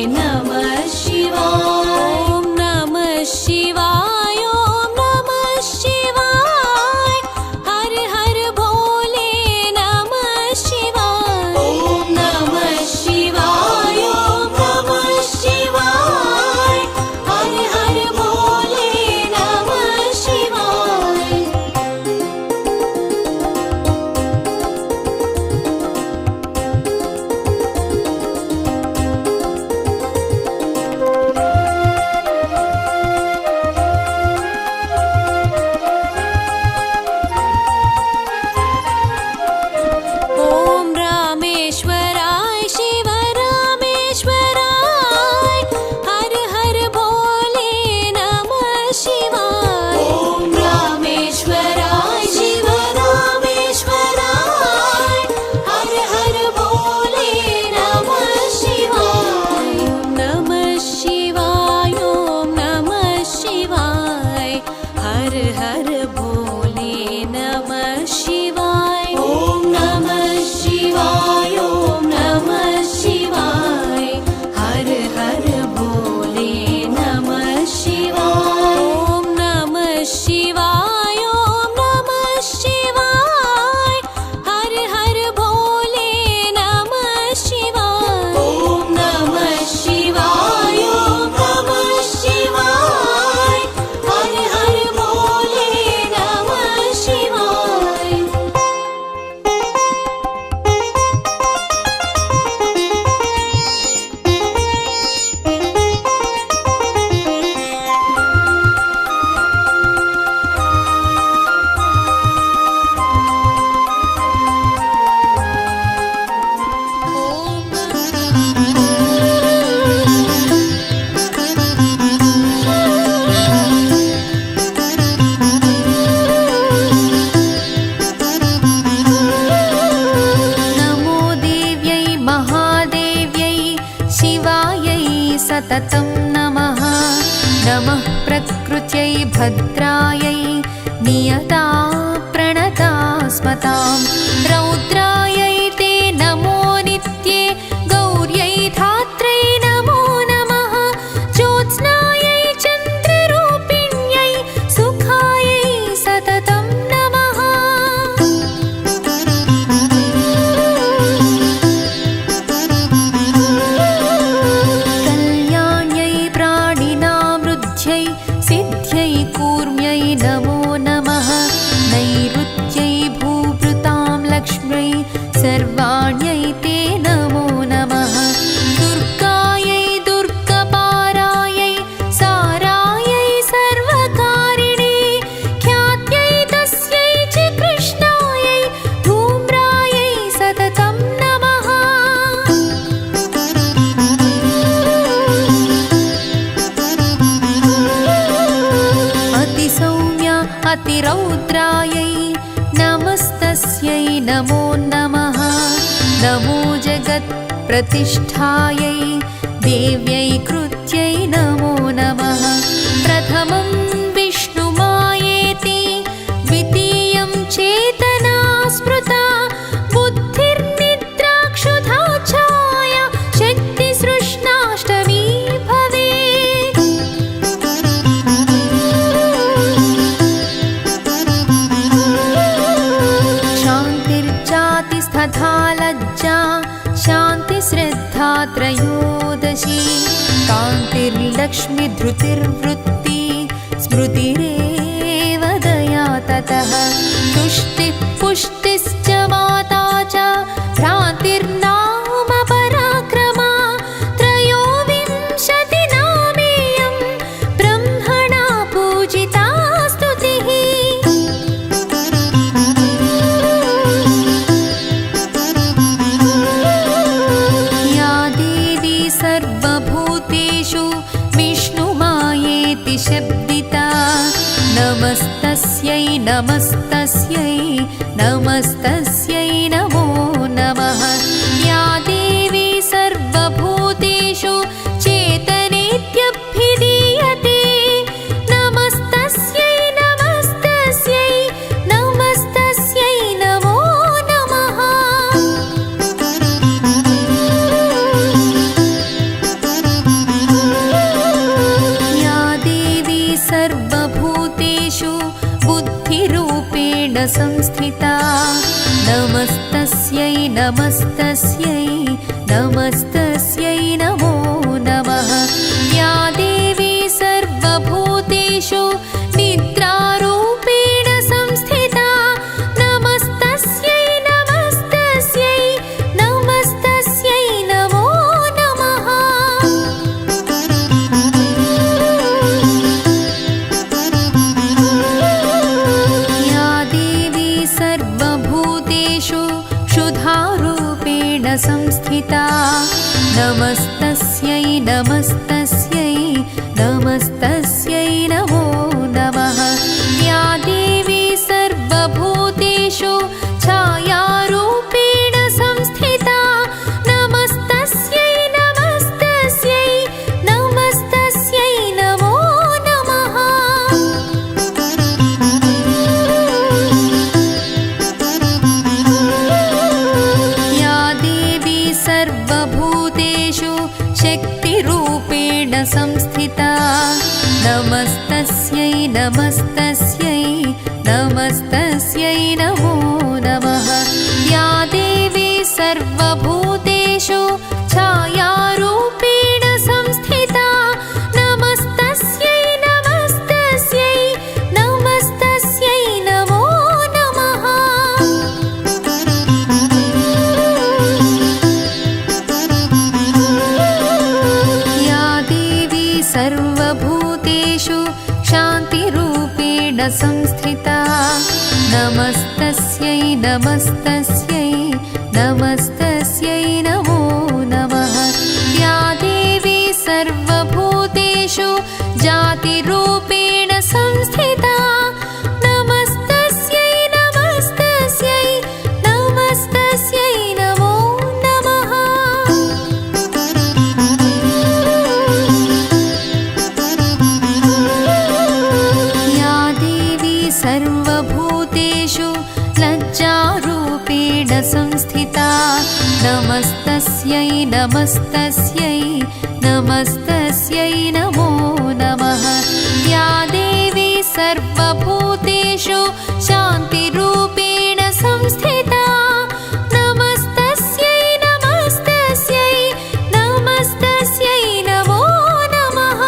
Speaker 3: सततं नमः नमः प्रकृत्यै भद्रायै नियता प्रणता स्मतां रौद्रायै ते नमो नित्ये गौर्यै धात्रै नमो नमः ज्योत्स्नायै चन्द्ररूपिण्यै सुखायै सततं नमः कल्याण्यै प्राणिनामृद्ध्यै सिद्ध्यै कूर्म्यै नमो नमः नैऋत्यै भूभृतां लक्ष्म्यै सर्वाण्यै ते नमो नमः दुर्गायै दुर्गपारायै सारायै सर्वकारिणे ख्यात्यै तस्यै च कृष्णायै धूम्रायै सततं नमः अतिसौम्या अतिरौद्रायै नमस्तस्यै नमो नमः नमो जगत्प्रतिष्ठायै देव्यै कृत्यै नमो नमः प्रथमं विष्णुमायेति द्वितीयं चेतना स्मृता बुद्धिर्निद्राक्षुधा छाया शक्तिसृष्णाष्टमी भवेत् शान्तिर्जातिस्तथा लज्जा शान्तिश्रद्धा त्रयोदशी कान्तिर्लक्ष्मीधृतिर्वृत्ति स्मृतिरेव दया ततः तुष्टिः पुष्टिश्च माता च भ्रान्तिर्नाम पराक्रमा त्रयोविंशतिनामेयं ब्रह्मणा पूजिता स्तुतिः या देवी सर्वभूतेषु विष्णुमायेति शब्दिता नमस्तस्यै नमस्तस्यै नमस्तस्यै नमो नमः या देवी सर्वभूतेषु चेतनेत्यभिधीयते नमस्तस्यै नमस्तस्यै नमस्तस्यै नमो नमः या देवी सर्वभूतेषु बुद्धिरूपेण संस्थिता नमस्तस्यै नमस्तस्यै नमस्तस्यै नमो नमः या देवी सर्वभूतेषु निद्रारूपेण संस्थिता नमस्तस्यै नमस्तस्यै नमस्तस्यै नमो नमः या देवी सर्वभूतेषु क्षुधारूपेण संस्थिता नमस्तस्यै नमस्तस्यै नमस्तस्यै नमो नमः या देवी सर्वभूतेषु छायारूपेण संस्थिता नमस्तस्यै नमस्तस्यै नमस्तस्यै नमो नमः या देवी सर्वभूतेषु शक्तिरूपेण संस्थिता नमस्तस्यै नमस्तस्यै नमस्तस्यै नमो नमः या देवी सर्वभूतेषु छायारूपेण संस्थिता नमस्तस्यै नमस्तस्यै नमस्तस्यै नमो नमः या देवी सर्वभूतेषु शान्तिरूपेण संस्थिता नमस्तस्यै नमस्तस्यै नमस्तस्यै नमो नमः या देवी सर्वभूतेषु जातिरूपेण संस्थिता नमस्तस्यै नमस्तस्यै नमस्तस्यै नमो नमः संस्थिता नमस्तस्यै नमस्तस्यै नमस्तस्यै नमो नमः या देवी सर्वभूतेषु शान्तिरूपेण संस्थिता नमस्तस्यै नमस्तस्यै नमस्तस्यै नमो नमः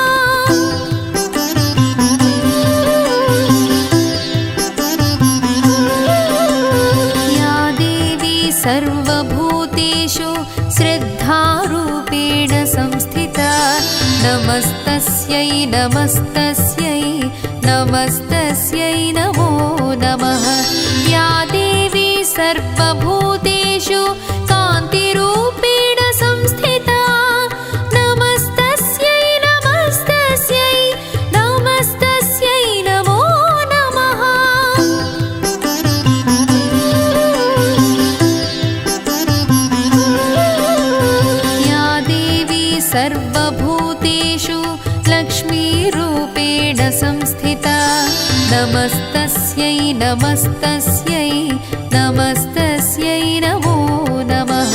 Speaker 3: या देवी सर्वभूतेषु श्रद्धारूपेण संस्थिता नमस्तस्यै नमस्तस्यै नमस्तस्यै नमो नमः या देवी सर्वभूतेषु कान्तिरूपेण संस्थिता नमस्तस्यै नमस्तस्यै नमस्तस्यै नमो नमः या देवी सर्वभूतेषु लक्ष्मीरूपेण संस्थिता नमस्तस्यै नमस्तस्यै नमस्तस्यै नमो नमः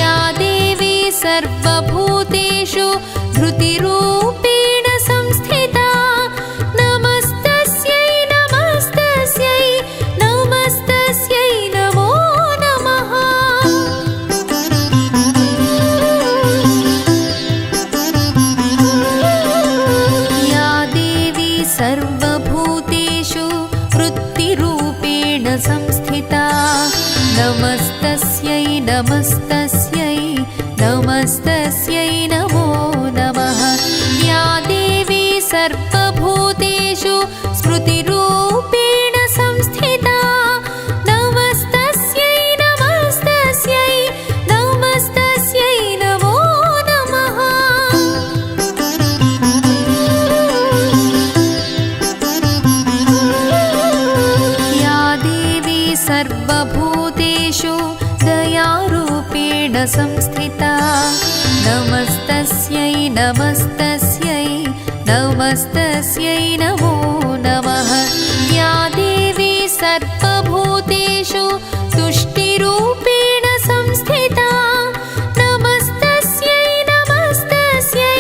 Speaker 3: या देवी सर्वभूतेषु धृतिरूपेण संस्थिता नमस्तस्यै नमस्तस्यै नमस्तस्यै नमो नमः या देवी सर्वभूतेषु वृत्तिरूपेण संस्थिता नमस्तस्यै नमस्तस्यै नमस्तस्यै नमो नमः या देवी सर्वभूतेषु स्मृतिरूपेण संस्थिता नमस्तस्यै नमस्तस्यै नमस्तस्यै नमो नमः या देवी सर्वभूतेषु दयारूपेण संस्थिता नमस्तस्यै नमस्तस्यै नमस्तस्यै नमो नमः या देवी सर्वभूतेषु तुष्टिरूपेण संस्थिता नमस्तस्यै नमस्तस्यै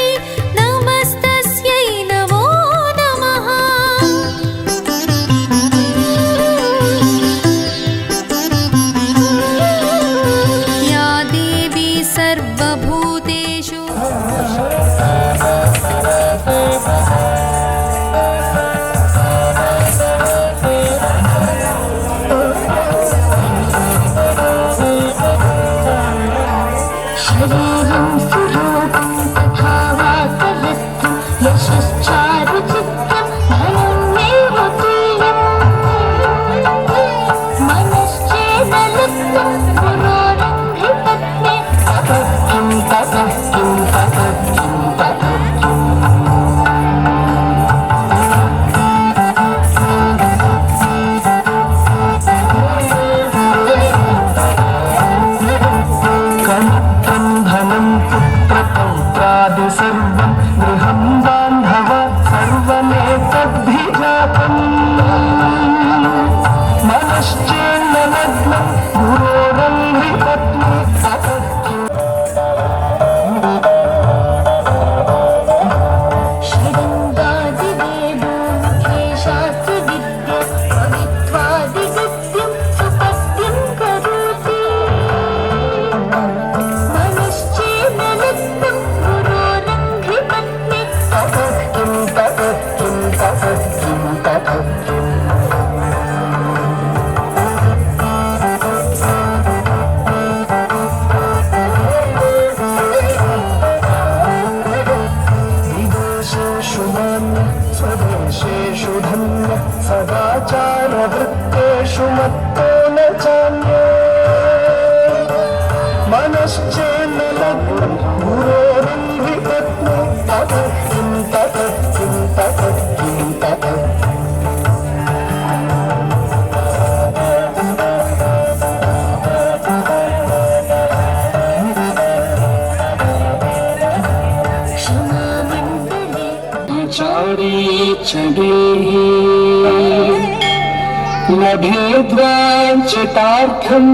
Speaker 3: नमस्तस्यै नमो नमः या देवी सर्वभूतेषु
Speaker 7: शरीरं सुरूपं तथा वाक्यलिप्तं यशश्चारुचित्रं धनमेव तुल्यम् मनश्चेदलिप्तं गुरोरन्ध्रिपत्ने ततः किं ततः किं ततः किं ततः
Speaker 2: सर्वं गृहं बान्धव सर्वमेतद्भिजातं मनश्चेन्न लग्नं गुरोरन्ध्रिपत्नी ततः
Speaker 7: षडङ्गादिवेदो केशास्त्रविद्या कवित्वादिगद्यं सुपद्यं करोति मनश्चेन्न लग्नं गुरोरन्ध्रिपत्नी
Speaker 2: ततः किं ततः किं ततः किं ततः विदेशेषु नान्य स्वदेशेषु धन्य सदाचारवृत्तेषु मत्तो न चान्ये मनश्चेन्न लग्नं गुरोरन्ध्रिपत्नी ततः किं ततः किं ततः किं ततः
Speaker 7: क्षमामण्डले
Speaker 2: चारी चढ़े
Speaker 8: लभेद्वाञ्छितार्थम्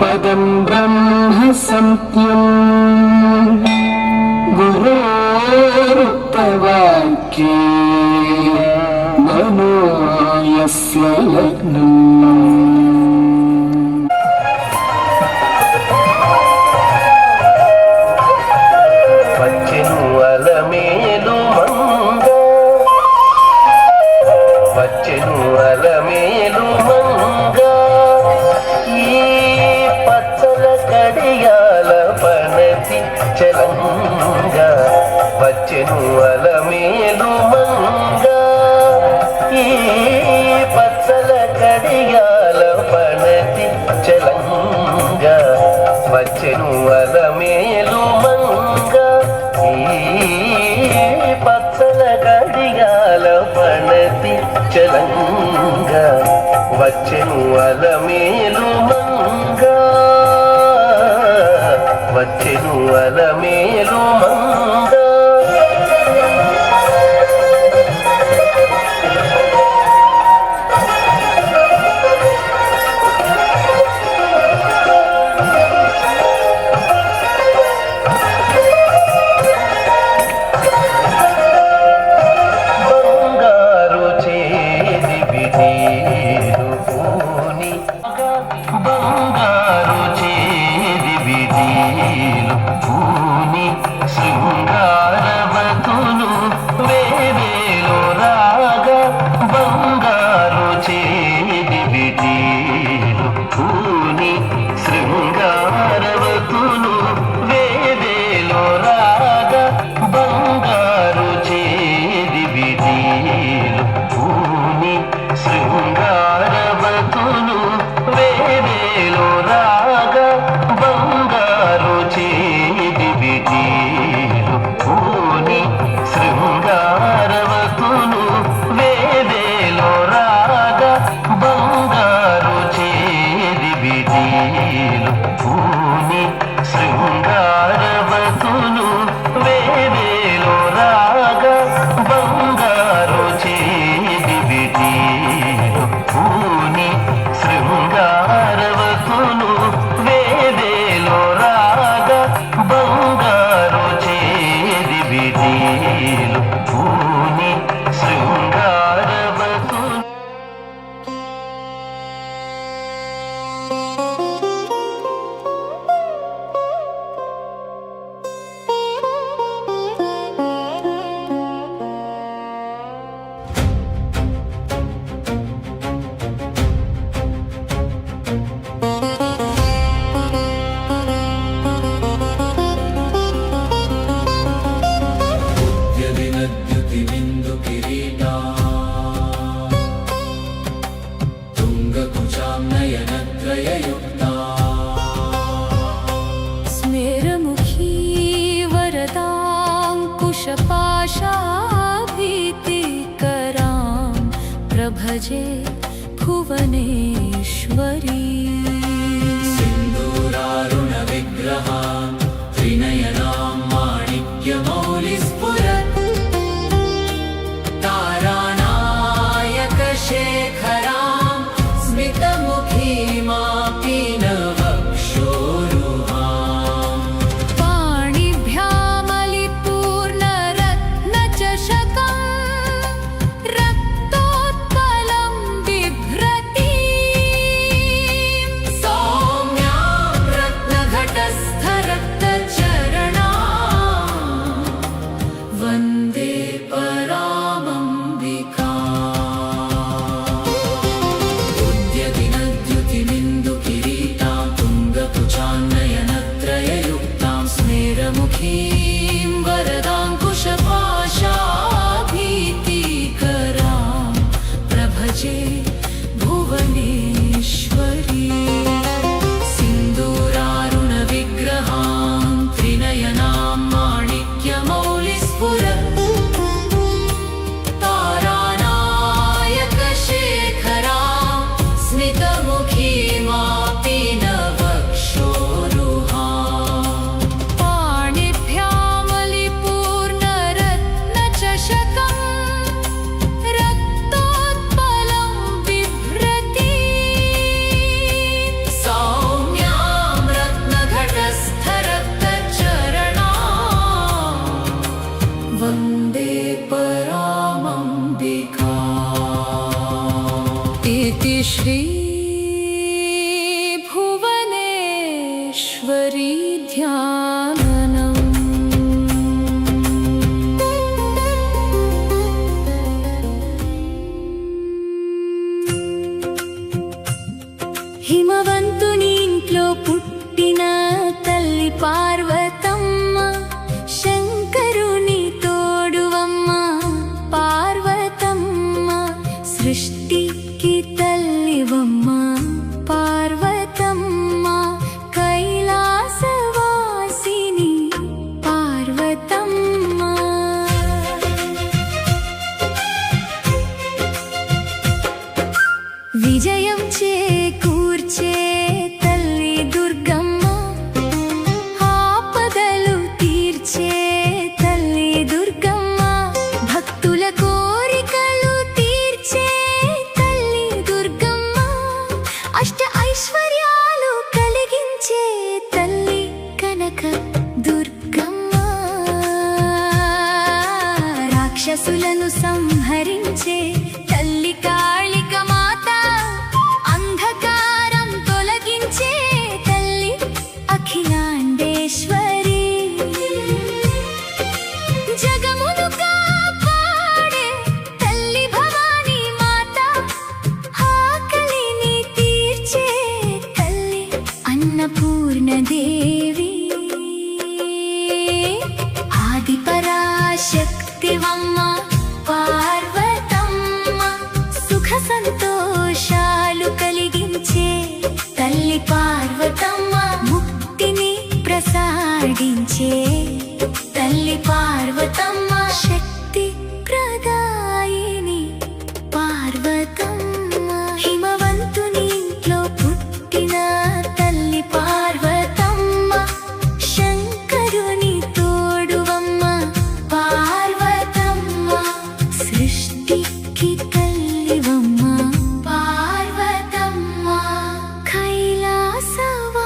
Speaker 8: पदं ब्रह्म सत्यम् गुरोरुक्तवाक्ये मनो यस्य लग्नम् వచ్చెను అలమేలు మంగ వచ్చెను అలమేలు మంగ
Speaker 3: भजे भुवनेश्वरी
Speaker 2: सिन्दूरारुण विग्रहां त्रिनयनां माणिक्यमौलिस्फुरत् तारानायक शेखरां स्मितमुखीमापि नवक्षोरुहाम्
Speaker 3: पाणिभ्यामलिपूर्णरत्नचषकम्
Speaker 2: उद्यदिनद्युतिमिन्दुकिरीटा
Speaker 3: హిమవంతుని ఇంట్లో పుట్టిన తల్లి పార్వతమ్మ, శంకరుని తోడువమ్మ పార్వతమ్మ, సృష్టికి తల్లివమ్మ పార్వతమ్మ, కైలాసవాసిని పార్వతమ్మ. విజయం చేకూర్చే తల్లి దుర్గమ్మ, ఆపదలు తీర్చే తల్లి దుర్గమ్మ, భక్తుల కోరికలు తీర్చే తల్లి దుర్గమ్మ, అష్ట ఐశ్వర్యాలు కలిగించే తల్లి కనక దుర్గమ్మ, రాక్షసులను సంహరించే తల్లి కాళిక మాత, అంధకారం తొలగించే తల్లి అఖిలాండేశ్వరి, జగమును కాపాడే తల్లి భవానీ మాత, ఆకలిని తీర్చే తల్లి అన్నపూర్ణదేవి, ఆది పరాశక్తివమ్మ పార్వతమ్మ, సుఖ సంతోషాలు కలిగించే తల్లి పార్వతమ్మ, ముక్తిని ప్రసాదించే తల్లి పార్వతమ్మ, శక్తి ప్రదాయిని పార్వతమ్మ. హిమవంతుని ఇంట్లో పుట్టిన తల్లి పార్వతమ్మ, శంకరుని తోడువమ్మ పార్వతమ్మ, సృష్టికి తల్లివమ్మ పార్వతమ్మ, కైలాసవాసిని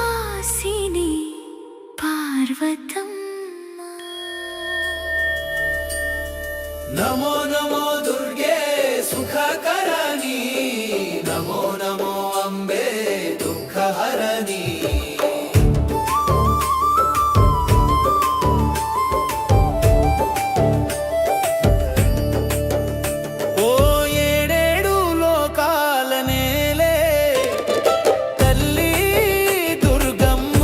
Speaker 3: పార్వతమ్మ.
Speaker 2: నమో నమో దుర్గే సుఖకరణి, నమో నమో అంబే దుఃఖహరణి. ఓ ఏడేడు లోకాల నేలే తల్లి దుర్గమ్మ,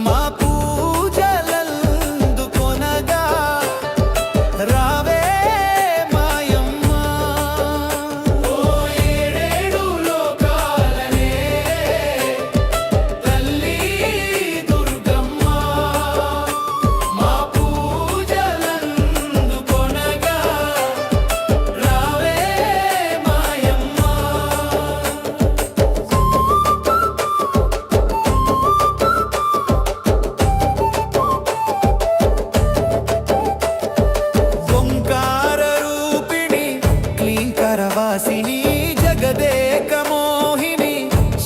Speaker 2: మా పూజలందుకొనగా రావే మాయమ్మ. ఓ ఏడేడు లోకాల నేలే తల్లి దుర్గమ్మ, మా పూజలందుకొనగా రావే మాయమ్మ. ఓంకార రూపిణి క్లీంకరవాసిని, జగదేక మోహిని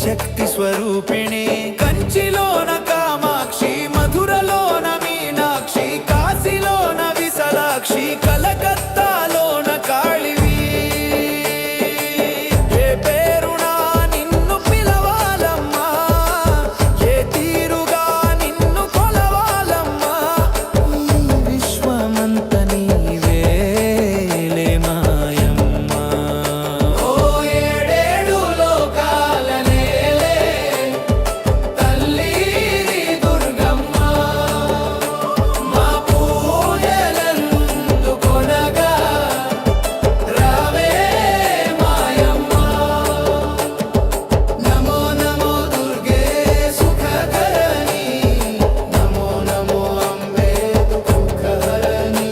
Speaker 2: శక్తి స్వరూపిణి, కంచిలోన కామాక్షి, మధురలోన మీనాక్షి, కాశీలోన విశాలాక్షి, కలకత్తాలోన కాళివి. ఏ పేరునా నిన్ను పిలవాలమ్మా, ఏ తీరుగా నిన్ను కొలవాలమ్మా, ఈ విశ్వమంత నీవేలే మాయమ్మ. ఓ ఏడేడు లోకాల నేలే తల్లి దుర్గమ్మ, మా పూజలందుకొనగా రావే మాయమ్మ. నమో నమో దుర్గే సుఖకరణి, నమో నమో అంబే దుఃఖహరణి.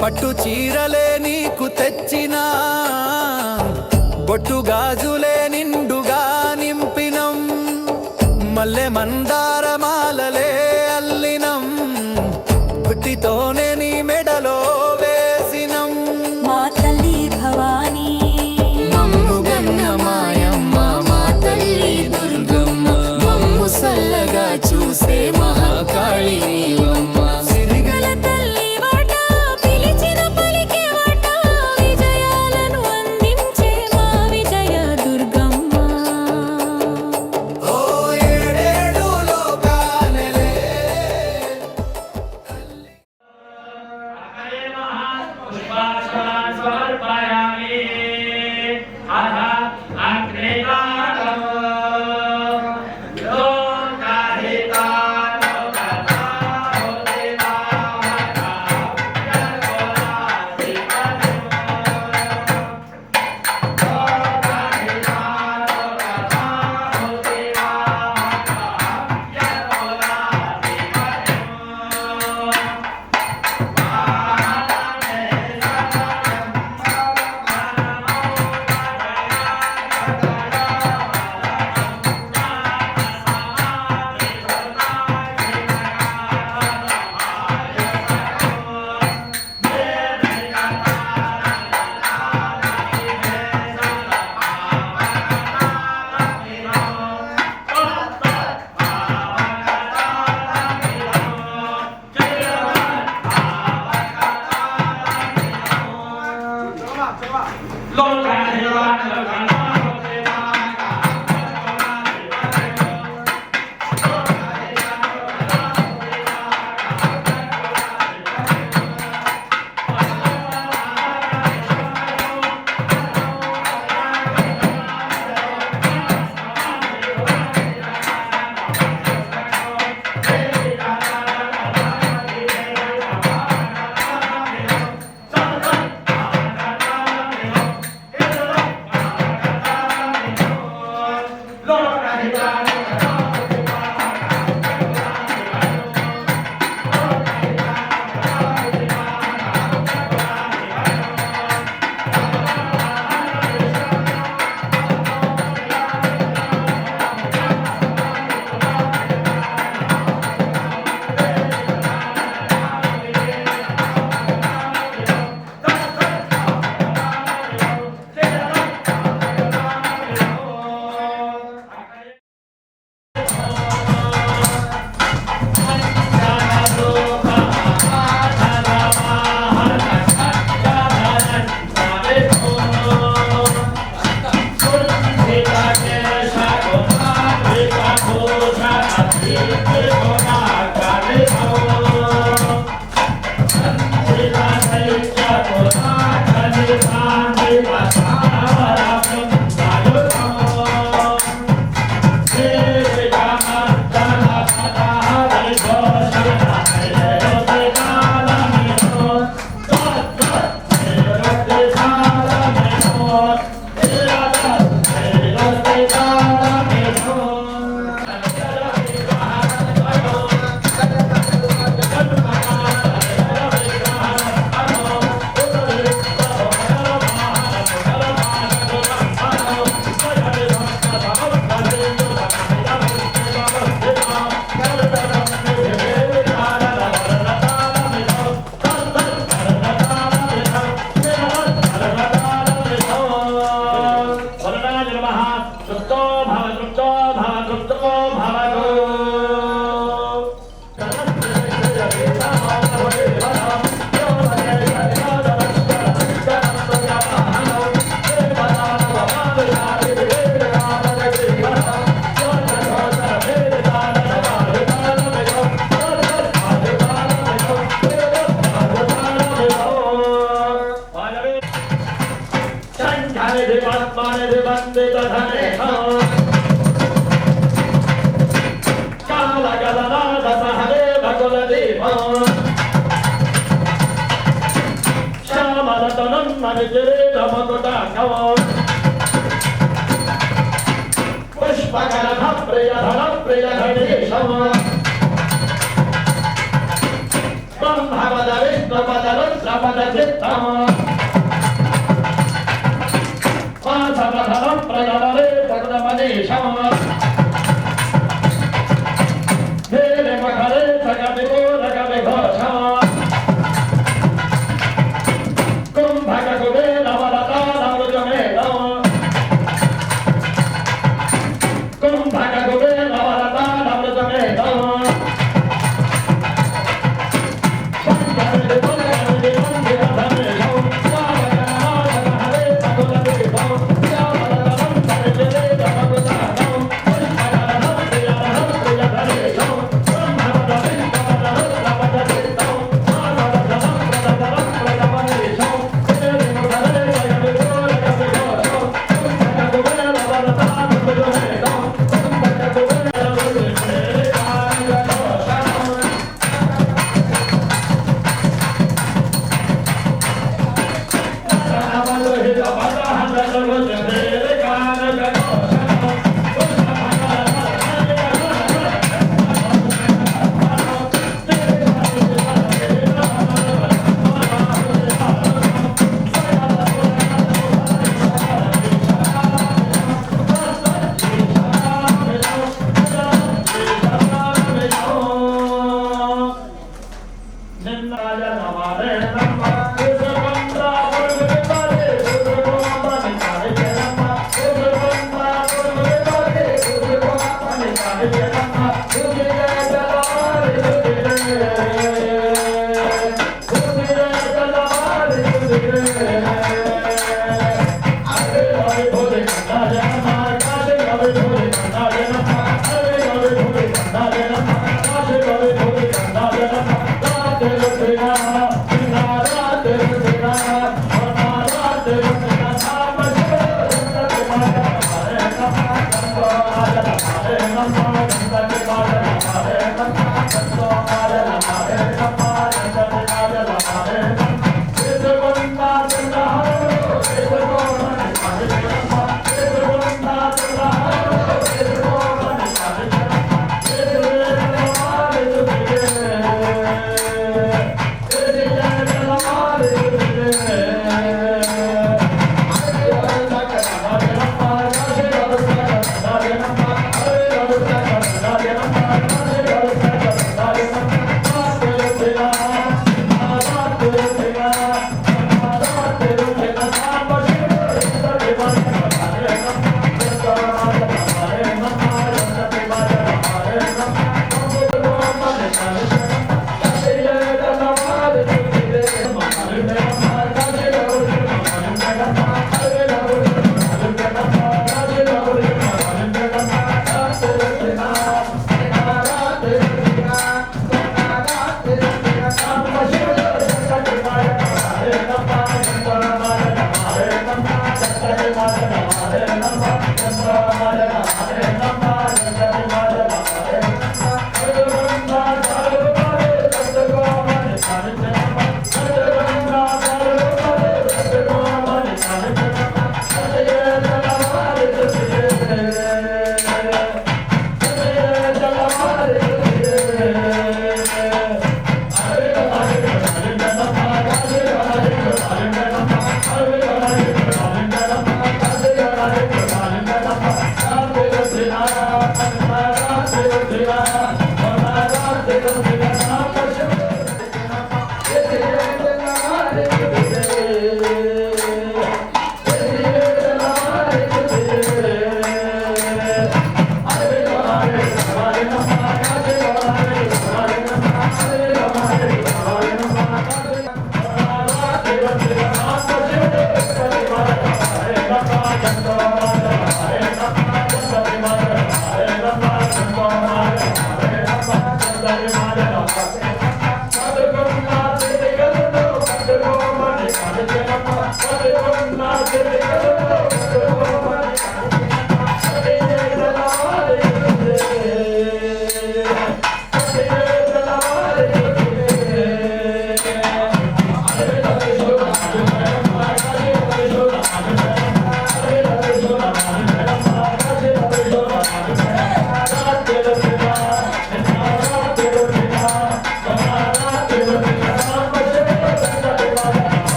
Speaker 2: పట్టు చీరలే నీకు తెచ్చినా, బొట్టు గాజులే నిండుగా నింపినం, మల్లె మందార మాలలే అల్లినం, పుట్టితోనే నీ మెడలో వేసినం.
Speaker 3: మా తల్లి భవానీ మమ్ము గన్న మాయమ్మ, మా తల్లి దుర్గమ్మ, మమ్ము సల్లగా చూసే మహాకాళి నీవమ్మ. సిరిగల తల్లి వాట పిలిచిన పలికే వాట, విజయాలను అందించే మా విజయ దుర్గమ్మ.
Speaker 2: ఓ
Speaker 5: Thank you.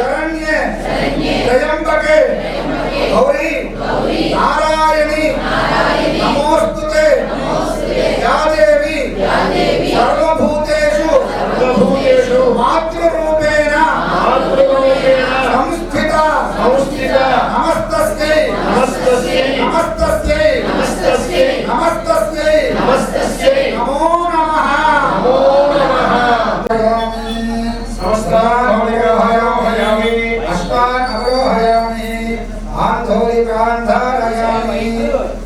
Speaker 5: शरण्ये त्र्यंबके गौरी नारायणी नमोस्तुते या देवी सर्वभूतेषु मातृरूपेण संस्थिता नमस्तस्यै नमो नमः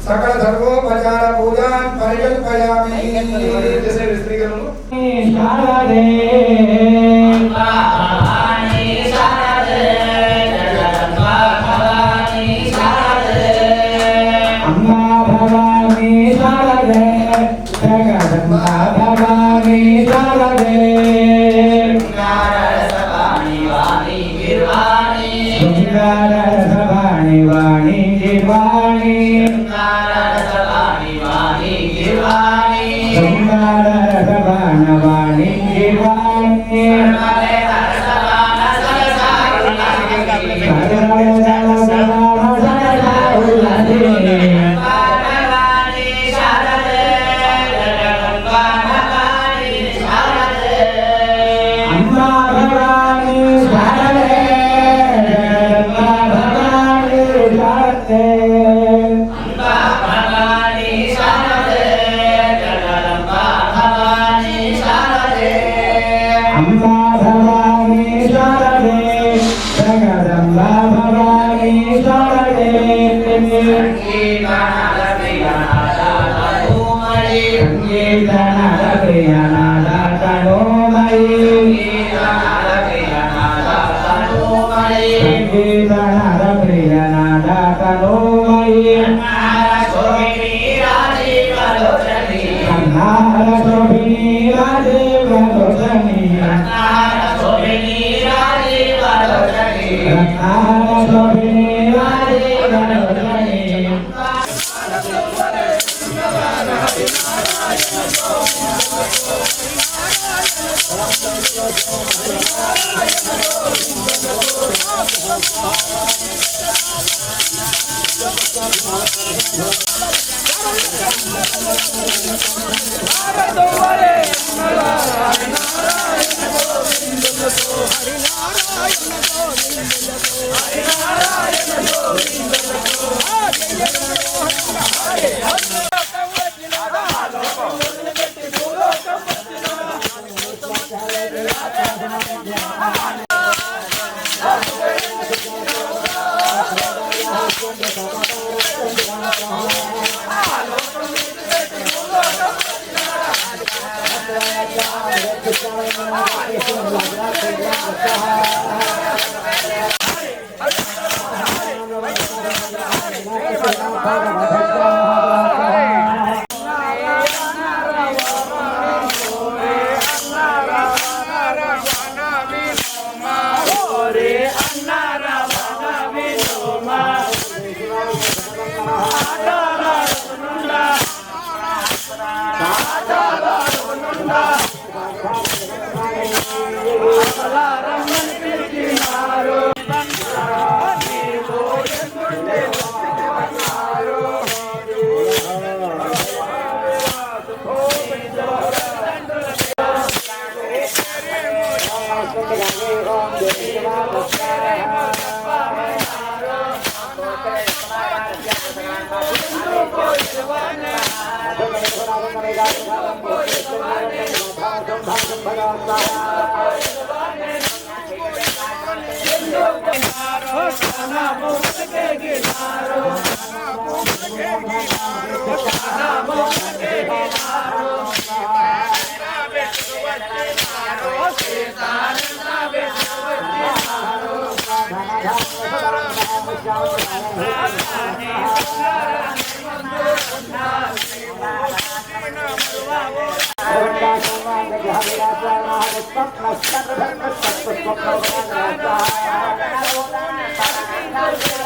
Speaker 5: सकल सर्वोपचार पूजान परिकल्पयामि जैसे स्त्री करो शारदे भवानी शारदे जगदम्बा भवानी शारदे अम्मा भवानी शारदे जगदम्बा भवानी शारदे नारसवाणी वाणी गिरवाणी नारसवाणी वाणी गिरवाणी नारसवाणी वाणी गिरवाणी नारसवाणी गिरवाणी अम्मा भवानी शारदे जगदम्बा भवानी Swapna